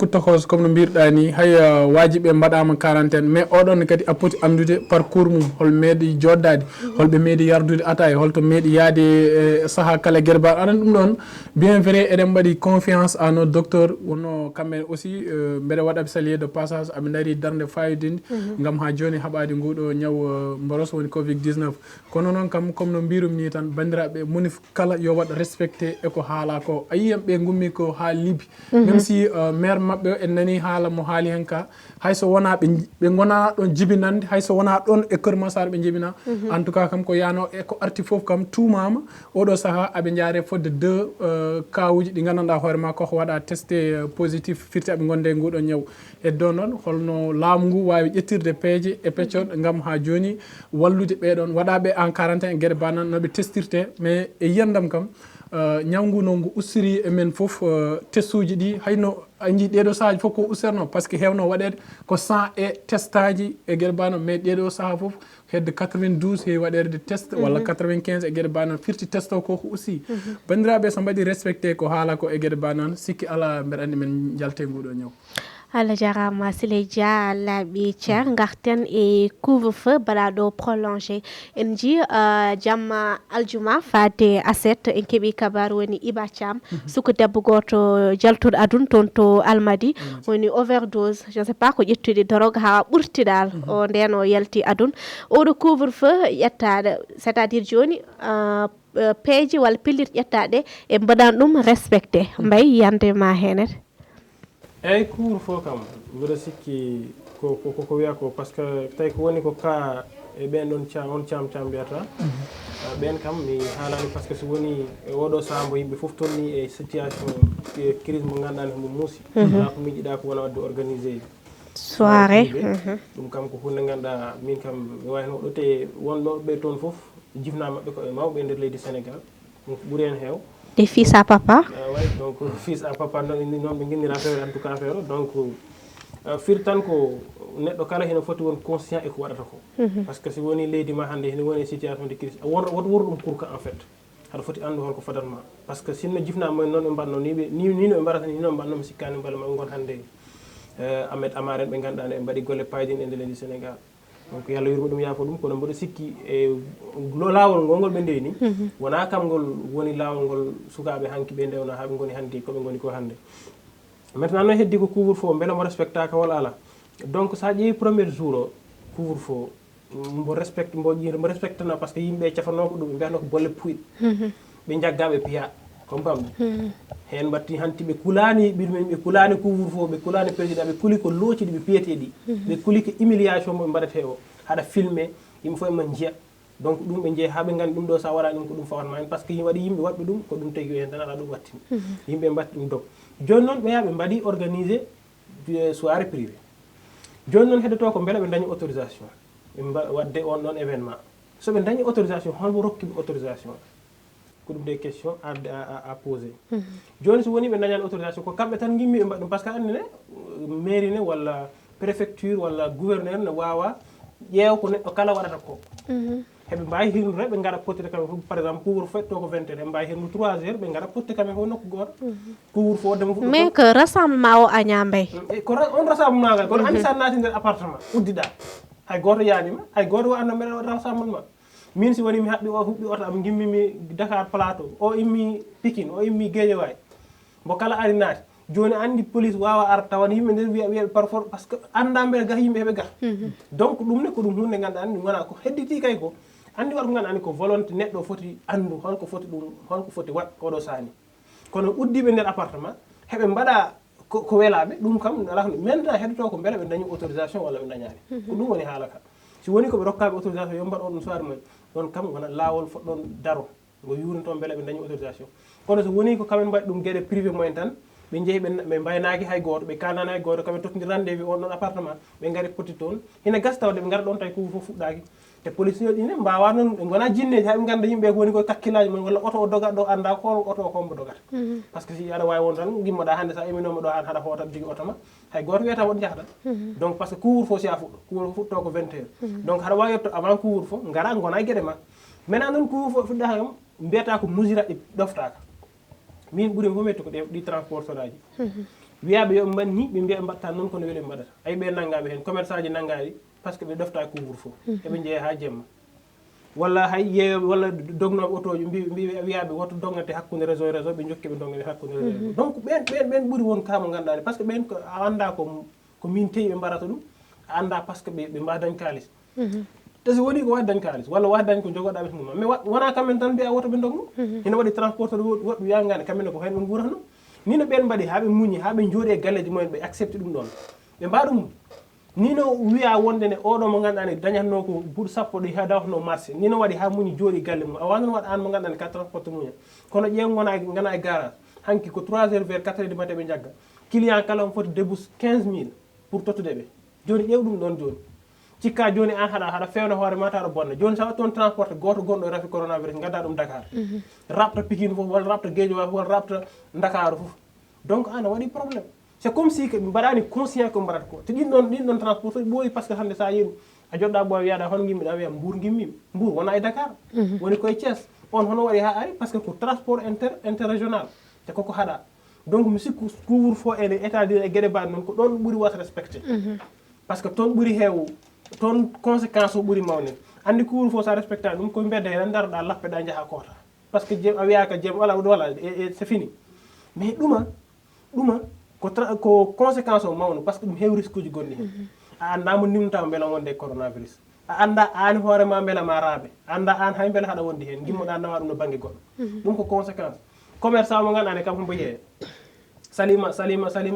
tohos comme no mbirɗa ni hay wajiɓe mbaɗama quarantaine mais oɗon kadi a poti andude parcours mum hol meeɗi joddade holɓe meeɗi yardude ataye holto meeɗi yaade e saaha kala gueɗe mbaɗa aɗa ɗum ɗon bien vrai eɗen mbaɗi confiance à nos docteur wonno kamɓe aussi mbeɗa waɗaɓe saluer de passage aɓe daari darde fayidinde gam ha joni haɓade nguɗo ñaw mboros woni covid 19 kono noon kam comme no mbirum ni tan bandiraɓe moni kala yo waɗa respecté eko haala ko a yiyam ɓe gummi ko ha liibi même si maire mabɓe en nani haala mo haali hen ka hayso wona ɓe gona ɗon jibinande hayso wona ɗon e Keur Massar ɓe jibina en tout cas kam ko yano eko arti foof kam tumama oɗo saaha aɓe jaare fodde 2 kawuji ɗi gandanɗa hoorema koko waɗa testé positif firti aɓe gonde e nguɗo ñaw heddo noon holno laamu ngu wawi ƴettirde peeje e peccoɗ gam ha joni wallude ɓeɗon waɗaɓe en quarantaine e gueɗe bannan noɓe testirte mais e yiyandam kam ñawngu no ngu ustiri emen fof test uji ɗi hayno anji ɗeɗo sahaji fof ko usterno par ce que hewno waɗede ko 100 e test aji e gueɗe bano mais ɗeɗo saaha fof hedde 92 heewi waɗede test walla 95 e gueɗe banan firti test o koko usti bandiraɓe so mbaɗi respecté ko haala ko e gueɗe banan sikki ala mbeɗa andi men jalte nguɗo ñaw Allah jarama Siley Dia laaɓi Thier garten e couvre-feu baɗaɗo prolongé en ji jamma aljuma fade aset en keeɓi kabaru woni Iba Thiam suku debbo goto jaltuɗo adun toon to Almadi woni overdose je ne sais pas ko ƴettude drogue ha ɓurtiɗal o nden o yalti adun oɗo couvre-feu ƴettaɗo c' est à dire joni peeje walla pillirɗe ƴettaɗe e mbaɗan ɗum respecté mbay yandema henete eyyi couvre-feu kam mbiɗa sikki ko wiya ko par ce que tawi ko woni ko ka e ɓen ɗon on cam mbiyata ɓen kam mi haalani par ce que so woni oɗo saaha mbo yimɓe foof tonni e situation crise mo ganduɗa ne mo muusi ala ko miijiɗa ko wona wadde organisé soirée ɗum kam ko hunde ganduɗa min kam mi wawi hen ɗo te wonɓe toon foof jifna mabɓe koɓe mawɓe e nder leydi Sénégal donc ɓuuri hen heew des fils à papa ouais, donc fils à papa non ɓe guinnira affaire en tout cas affaire donc fir tan ko neɗɗo kala heno foti won conscient e ko waɗata ko par ce que si woni leydi ma hannde hene woni situation de crise woto wor ɗum pour que en fait haɗa foti andu holko fadatma par ce que sinno jifnama noon ɓe mbanno ni no ɓe mbarata ni noon mbanno mi sikkani mballa ma gon hannde Ahmed Amar en ɓe ganduɗa ne ɓe mbaɗi golle payɗin e nde leydi Sénégal donc yalla yurmo ɗum yaafo ɗum kono mboɗo sikki e laawol ngol ɓe ndewi ni wona kam ngol woni laawol ngol sukaɓe hanki ɓe ndewna haaɓe goni hannde koɓe goni ko hannde maintenant noon heddi ko couvre-feu beele mo respectaka walla ala donc sa ƴeewi premier jour o couvre-feu mbo respectana par ce que yimɓe cafanoko ɗum ɓe mbiyatno ko bolle puyɗe ɓe jaggaɓe piya comprendre hen mbatti hanti ɓe kulani ɓiɗumen ɓe kulani couvre-feu ɓe kulani président ɓe kuuli ko loociɗi ɓe piyeteɗi ɓe kuuli ko humiliation mo ɓe mbaɗete o haɗa filmé yimɓe fof ema jiiya donc ɗum ɓe jeeya haaɓe gandi ɗum ɗo sa waɗa ɗum ko ɗum fawatma hen par ce que waɗi yimɓe waɗɓe ɗum ko ɗum tagui hen tan aɗa ɗum wattini yimɓe mbatti ɗum dog joni noon ɓe yaa ɓe mbaɗi organisé soirée privé joni noon heɗoto ko beele ɓe dañi autorisation ɓe wadde on ɗon événement so ɓe dañi autorisation holmo rokkiɓe autorisation ko ɗum des questions à poser joni so woni ɓe dañani autorisation ko kamɓe tan gimmi ɓe mbaɗ ɗum par ce que andi ne mairie ne walla préfecture walla gouverneur ne wawa ƴeewa ko neɗɗo kala waɗata ko heɓe mbawi hirnude ɓe gaɗa pottude kamɓe fof par exemple couvre-feu to ko 20 heures ɓe mbawi hirnude 3 heures ɓe gaɗa potte kamɓe fof nokku goto couvre-feu dema fuɗɗo mais que rassemblement o aña mbay ko on rassemblement gal kono andi sa naati nder appartement uddiɗa hay goto yanima hay goto wa anda mbeɗa waɗa rassemblement min si woni mi haɓɓi o huɓɓi oto am gimmimi Dakar Plateau o immi Pikine o immi Guédiawaye mo kala ari naati joni andi police wawa ar tawan yimɓe nder wiyaɓe par force par ce que anda mbeɗa gah yimɓe heɓe gah donc ɗum ne ko ɗum hunde ganduɗa andi wona ko hedditi kay ko andi wat ko ganduɗa andi ko volonté neɗɗo foti andu holko foti waɗ oɗo sani kono uddiɓe nder appartement heɓe mbaɗa ko welaɓe ɗum kam ala maintenant heɗoto ko beele ɓe dañi autorisation walla ɓe dañani ko ɗum woni haala ka si woni koɓe rokkaɓe autorisation yo mbaɗ on ɗum soir mumen ɗon kam wona laawol foɗɗon daro ngo yurinto beele ɓe dañi autorisation kono so woni ko kamen mbaɗi ɗum gueɗe privé mumen tan ɓe jeehi ɓe mbaynaki hay goto ɓe kanani hay goto kamen tottidi rendez-vous on ɗon appartement ɓe gaari poti toon hina gasa tawde ɓe gara ɗon tawi couvre fof fuɗɗaki te police ñoɗi ne mbawa noon ɓe gona jinneji haɓe ganda yimɓe ko woni koye kakkillaji mumen walla auto o dogat ɗo anda ko auto o kombo dogata par ce que si aɗa wawi won tan gimmoɗa hande sa éminoma ɗo an haɗa hootat jogui auto ma hay goto wiyata woɗ jahata donc par ce que couvre fof si a fuɗɗo couvre fof fuɗɗo ko 20 heures donc haɗa wawi yetto avant couvre fof gara gona e gueɗe ma maintenant noon couvre fof fuɗɗaka kam mbiyata ko mesure ɗi ɗoftaka min ɓuuri fof metti ko ɗi transporteur aji wiyaɓe yoɓe mbaɗ ni ɓe mbiya ɓe mbatta noon kono weeli ɓe mbaɗata ay ɓe naggaɓe hen commerçant ji naggaɗi par ce que ɓe ɗofta couvre fof eɓe jeeya ha jemma walla hay yeeyoɓe walla dognoɓe autoji mbi wiyaɓe woto dognate hakkude réseau e réseau ɓe jokki ɓe dognoɓe hakkude réseau donc ɓen ɓuuri won kamo ganduɗa par ce que ɓen a anda ko min teyi ɓe mbarata ɗum a anda par ce que ɓe mbawa dañ kalis te so woni ko wawi dañ kalis walla wawi dañ ko jogoɗa ɓe mum mais wona kamen tan mbiya woto ɓe dogno ina waɗi transporteur woɗɓe wiyagani kamenne ko hen ɓe guuratno ni no ɓen mbaɗi haɓe muñi haɓe jooɗi e galleji mumen ɓe accepte ɗum ɗon ɓe mbawa ɗum ni no wiya wonde ne oɗo mo ganduɗa ne dañatno ko ɓuuɗ sappo ɗo ha dawatno marché ni no waɗi ha muñi jooɗi galle mum a wawi noon waɗa an mo ganduɗa ne ka transporte muña kono ƴeew gona e garage hanki ko 3 heures vers 4 heures du matin ɓe jagga client kala on foti débouche 15 000 pour tottude ɓe joni ƴeew ɗum ɗon joni cikka joni an haɗa fewna hoore ma taɗa bonna joni sa watton transporté goto gonɗo rafi coronavirus gadda ɗum Dakar rabta Pikine fof walla rabta Guédiawaye fof walla rabta Dakaru fof donc an a waɗi probléme c'est comme si que ɓe mbaɗani conscient ko mbaɗata ko te ɗin ɗon transport fof ɓooyi par ce que hande sa yeeɗum a joɗɗa ɓooya wiyaɗa hono gimmiɗa wiya Mbour gimmimi Mbour wona e Dakar woni koye Thiès on hono waɗi ha ari par ce que ko transport interrégional te koko haɗa donc mi sikku couvre-feu ene état-dire e gueɗe mbaɗe noon ko ɗon ɓuuri wata respecté par ce que toon ɓuuri heew toon conséquence o ɓuuri mawnin andi couvre-feu sa respectani ɗum koye mbedda hen daroɗa lappeɗa jaaha koota par ce que a wiyaka jeem wala c'est fini mais ɗuma ko conséquence o mawno par ce que ɗum heewi risque uji gonɗi hen a anda mo nimtama beela wonde coronavirus a anda an hoorema beela ma raaɓe anda an hay beela haɗa wondi hen gimmoɗa nawa ɗum no banggue goɗɗo ɗum ko conséquence commerçant mo ganduɗa ne kam hombo yeeye salima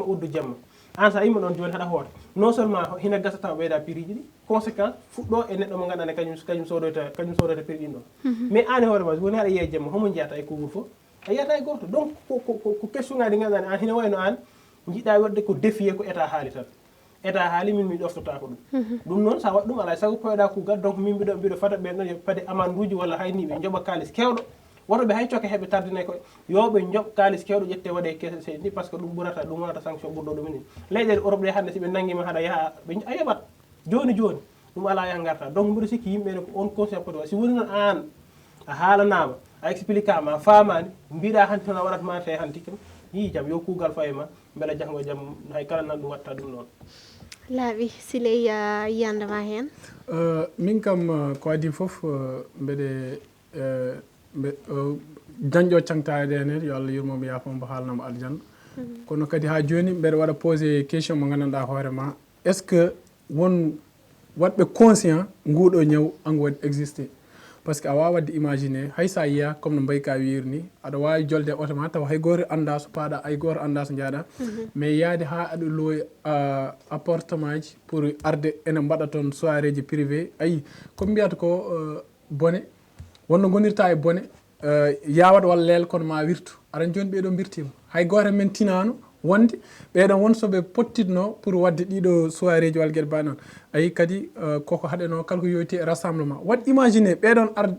uddu jemma an sa yimma ɗon joni haɗa hoota non seulement hina gasata o ɓeyda prix ji ɗi conséquence fuɗɗo e neɗɗo mo ganduɗa ne kañum sodoyta prix ɗin ɗon mais an e hoorema woni haɗa yeeye jemma homo jeyata e couvre-feu a yiyata e goto donc ko question ngaji ganduɗa ne an hina wayno an jiɗɗa wadde ko défier ko état haali tan état haali min mi ɗoftota ko ɗum noon sa waɗi ɗum alay saago poyoɗa kuugal donc min mbiɗo fata ɓen ɗon yo paade amande uji walla hayni ɓe jooɓa kalis kewɗo woto ɓe hay coke heɓe tardine koye yoɓe jooɓ kalis kewɗo ƴette waɗe kese seeɗi ni par ce que ɗum ɓurata ɗum wonata sanction ɓurɗo ɗum ni leyɗele Europe ɗe hannde si ɓe nanguima haɗa yaaha a yoɓat joni ɗum ala yaha garta donc mbiɗo sikki yimɓene ko on conscient poti wa si woni noon an a haalanama a explique ama a famani mbiɗa hanti toon a waɗatma te hanti kam yi jam yo kuugal faye ma beele janggo jaam hay kala nan ɗum watta ɗum noon laaɓi siley yiyandema hen min kam ko adi foof mbeɗe dañƴo cangtade hen yo Allah yurmomo yaafamo haalnamo aljanna kono kadi ha joni mbeɗa waɗa posé question mo gandanɗa hoorema est ce que won waɗɓe conscient nguɗo ñaw ango waɗi existé par ce que a wawa wadde imaginer hay sa yiya comme no mbayka wiiri ni aɗa wawi jolde auto ma tawa hay goto anda so paaɗa hay goto anda so jaaɗa mais yaade ha aɗa looyi appartement ji pour arde ene mbaɗa toon soirée ji privé ayi komi mbiyata ko bone wonno gonirta e bone yawat walla leel kono ma wirtu aɗa joni ɓeɗo birtima hay goto men tinano wonde ɓeɗon won soɓe pottitno pour wadde ɗiɗo soirée ji walla gueɗe mbaɗi noon ayi kadi koko haɗeno kala ko yowiti e rassemblement waɗ imaginer ɓeɗon arde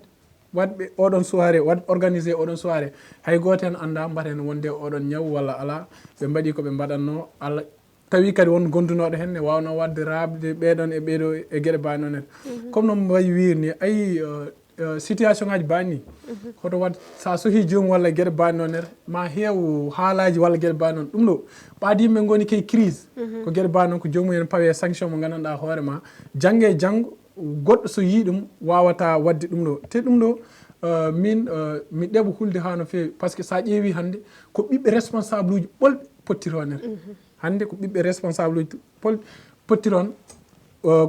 waɗɓe oɗon soirée waɗ organisé oɗon soirée hay goto hen anda mbaɗen wonde oɗon ñaw walla ala ɓe mbaɗi koɓe mbaɗatno Allah tawi kadi won gondunoɗo hen ne wawno wadde rabde ɓeɗon e ɓeɗo e gueɗe mbaɗi noon en comme no mbayi wirni ayi situation ngaji banni hoto wat sa sohi joomum walla gueɗe mbaɗi noon ma heew haalaji walla gueɗe mbaɗi noon ɗum ɗo ɓaadi yimɓe goni kay crise ko gueɗe mbaɗi noon ko joomum pawe sanction mo gandanɗa hoorema jangge e janggo goɗɗo so yi ɗum wawata wadde ɗum ɗo te ɗum ɗo min mi ɗeɓa hulde ha no fewi par ce que sa ƴeewi hande ko ɓiɓɓe responsable uji ɓolɓe pottironere hande ko ɓiɓɓe responsable uji pottiron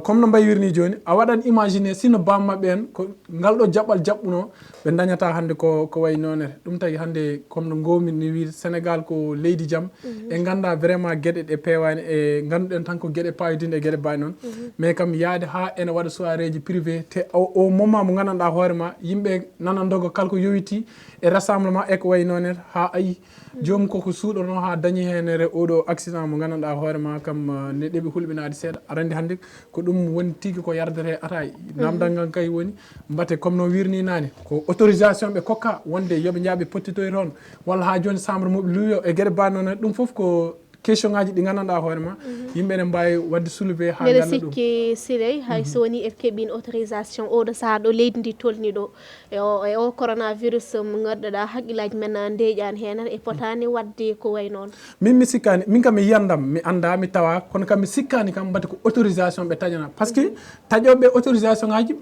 comme no mbayirni joni a waɗan imaginer sino bammaɓe en ko ngal ɗo jaɓɓal jaɓɓuno ɓe dañata hande ko way nonere ɗum tagi hande comme no gomini wi Sénégal ko leydi jaam e ganda vraiment gueɗe ɗe pewani e ganduɗen tan ko gueɗe payodinde e gueɗe mbawi noon mais kam yaade ha ene waɗa soirée ji privé te o moment mo gandanɗa hoorema yimɓe nanandogo kala ko yowiti e rassemblement e ko way nonere ha ayi jomum koko suuɗono ha dañi henere oɗo accident mo gandanɗa hoorema kam ne ɗeɓi hulɓinade seeɗa aɗa andi hande ko ɗum woni tigui ko yardete ataye namdal ngal kay woni mbate comme no wirni nane ko autorisation ɓe kokka wonde yooɓe jaaɓe pottitoy toon walla ha joni chambre moɓe luuyo e gueɗe mbaɗi noon ɗum foof ko question ngaji ɗi gandanɗa hoorema yimɓe ne mbawi wadde soulevé ha mbeɗa sikki siley hay so woni eɓe keeɓino autorisation oɗo saaha ɗo leydi ndi tolni ɗo e o coronavirus mo ganduɗa haqqillaji men deeƴani hen e potani wadde ko way noon min mi sikkani min kam mi yiyandam mi anda mi tawa kono kam mi sikkani kam mbate ko autorisation ɓe taƴana par ce que taƴoɓe autorisation ngaji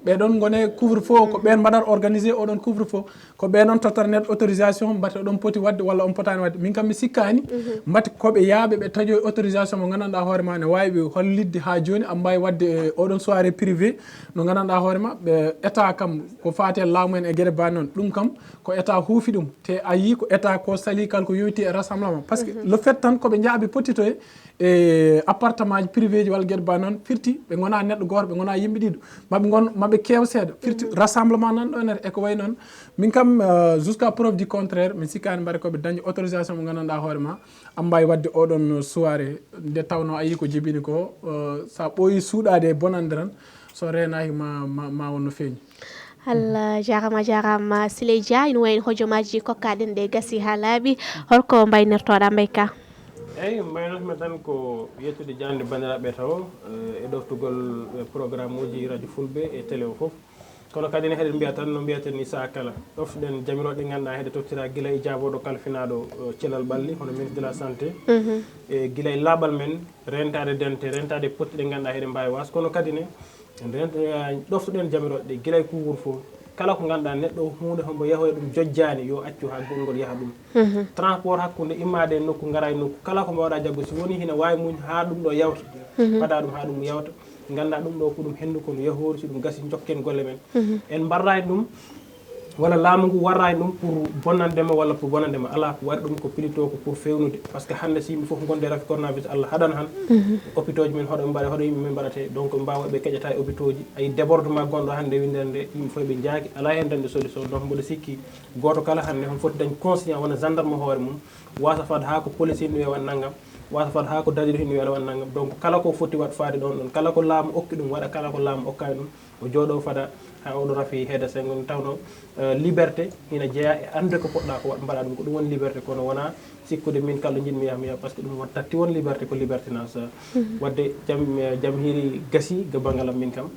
ɓeɗon gone couvre feu ko ɓen mbaɗat organisé oɗon couvre feu ko ɓeɗon tottata neɗɗo autorisation mbate oɗon poti wadde walla on potani wadde min kam mi sikkani mbate koɓe yaaɓe ɓe taƴoy autorisation mo gandanɗa hoorema ne wawi ɓe hollidde ha joni a mbawi wadde oɗon soirée privé no gandanɗa hoorema ɓe état kam ko fate laamu en e gueɗe mbaɗi noon ɗum kam ko état huufi ɗum te a yi ko état ko sali kala ko yowiti e rassemblement par ce que le fait tan koɓe jaaɓe pottitoye e appartement ji privé ji walla gueɗe mbaɗi noon firti ɓe gona neɗɗo goto ɓe gona yimɓe ɗiɗo maɓe kew seeɗa firti rassemblement nan ɗo ene eko way noon min kam jusqu'à preuve du contraire mi sikkani mbaɗa koɓe dañi autorisation mo gandanɗa hoorema a mbawi wadde oɗon soirée nde tawno a yi ko jibini ko sa ɓooyi suuɗade bonande tan so renaki ma wonno feeñi. Allah jarama Siley Dia ina wayno hojomaji kokkaɗen ɗe gasi ha laaɓi holko mbaynortoɗa Mbayka? eyyi mbaynotmi tan ko yettude jande bandiraɓe taw e ɗoftugol programme uji radio fulɓe e télé o foof kono kadi ne heɗen mbiya tan no mbiyaten ni saha kala ɗoftuɗen jamiroɗe ɗe ganduɗa heɗe tottira guila e jaboɗo kalfinaɗo thelal ɓalli hono ministre de la santé e guila e laaɓal men rentade dente rentade potti ɗe ganduɗa heɗe mbawi was kono kadi ne ɗoftuɗen jamiroɗe ɗe guila e couvre fou kala ko ganduɗa neɗɗo hunde hombo yahoya ɗum jojjani yo accu ha gongol yaaha ɗum transport hakkude immade nokku gara e nokku kala ko mbawɗa jaggo si woni hina wawi muñ ha ɗum ɗo yawta mbaɗa ɗum ha ɗum yawta ganduɗa ɗum ɗo ko ɗum hendu kono yahoru si ɗum gasi jokken golle men en mbarrani ɗum walla laamu ngu warrani ɗum pour bonnandema walla pour bonandema ala ko waɗi ɗum ko plutôt ko pour fewnude par ce que hande si yimɓe foof gonde rafi coronavirus Allah haɗan han hôpitaux ji men hoɗo mbaɗa hoɗo yimɓe men mbaɗate donc mbawa ɓe keƴata e hôpitaux ji ay débordement gonɗo hande windere nde yimɓe fof ɓe jaaki ala hen dande solution donc mboɗo sikki goto kala hande hon foti dañ conscient wona gendarme hoore mum wasa fade ha ko policier ni waɗ naggam wasa fade ha ko dadiɗo hin waɗa naggam donc kala ko foti wat faade ɗon ɗon kala ko laamu okki ɗum waɗa kala ko laamu okkani ɗum o jooɗo fada ha oɗo rafi heeda sengon tawno liberté ina jeeya e ande ko poɗɗa ko mbaɗa ɗum ko ɗum woni liberté kono wona sikkude min kala jinmi yaha mi yaha par ce que ɗum tatti won liberté ko liberté nance wadde jaam hiiri gasi go bangalam min kam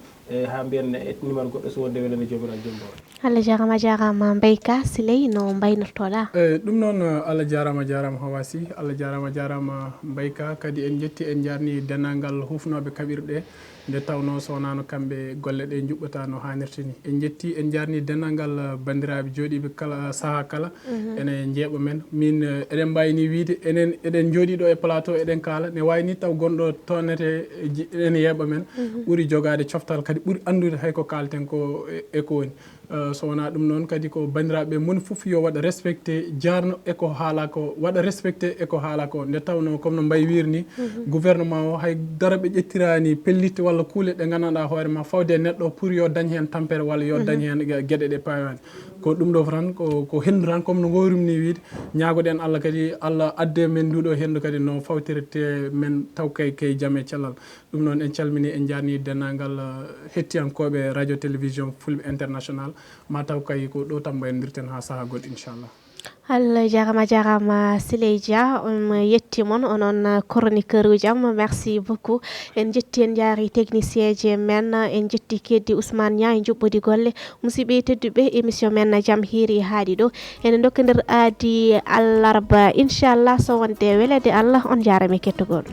ha mbiyen e numéro goɗɗo so wonde welene jomiraɗo jombo Allah jarama Mbayka Siley no mbaynortoɗa ɗum noon Allah jarama Hawasi Allah jarama Mbayka kadi en jetti en jarni dennagal hufnoɓe kaɓirɗe nde tawno sownano kamɓe golle ɗe juɓɓata no hannirta ni en jetti en jarni dennagal bandiraɓe jooɗiɓe kala saaha kala ene jeeɓa men min eɗen mbayni wiide enen eɗen jooɗiɗo e plateau eɗen kaala ne wayni taw gonɗo tonnete ene yeeɓa men ɓuuri jogade coftal kadi ɓuuri andude hayko kalten ko eko woni so wona ɗum noon kadi ko bandiraɓe moni foof yo waɗa respecté jarno eko haala ko waɗa respecté eko haala ko nde tawno comme no mbayi wirni gouvernement o hay dara ɓe ƴettirani pellitte walla kuule ɗe gandanɗa hoore ma fawde neɗɗo pour yo dañ hen tampere walla yo dañ hen gueɗe ɗe pawani ko ɗum ɗo tan ko hendu tan comme no gowrimni wiide ñagoɗen Allah kadi Allah adde men nduɗo hendu kadi no fawtirte men taw kay jaam e cellal ɗum noon en calmini en jarni dennagal hettiyankoɓe radio télévision Fulɓe international ma taw kay ko ɗo tan mbaynodirten ha saaha goɗɗo inchallah. Allah jarama Siley Dia on yettimon onon chroniqueur uji am merci beaucoup en jetti en jaari technicien je men en jetti keddi Ousmane Nia en juɓɓudi golle musidɓe tedduɓe émission men jaam hiiri haaɗi ɗo en dokkodir aadi allarba inchallah so wonde welede Allah on jarami kettugol.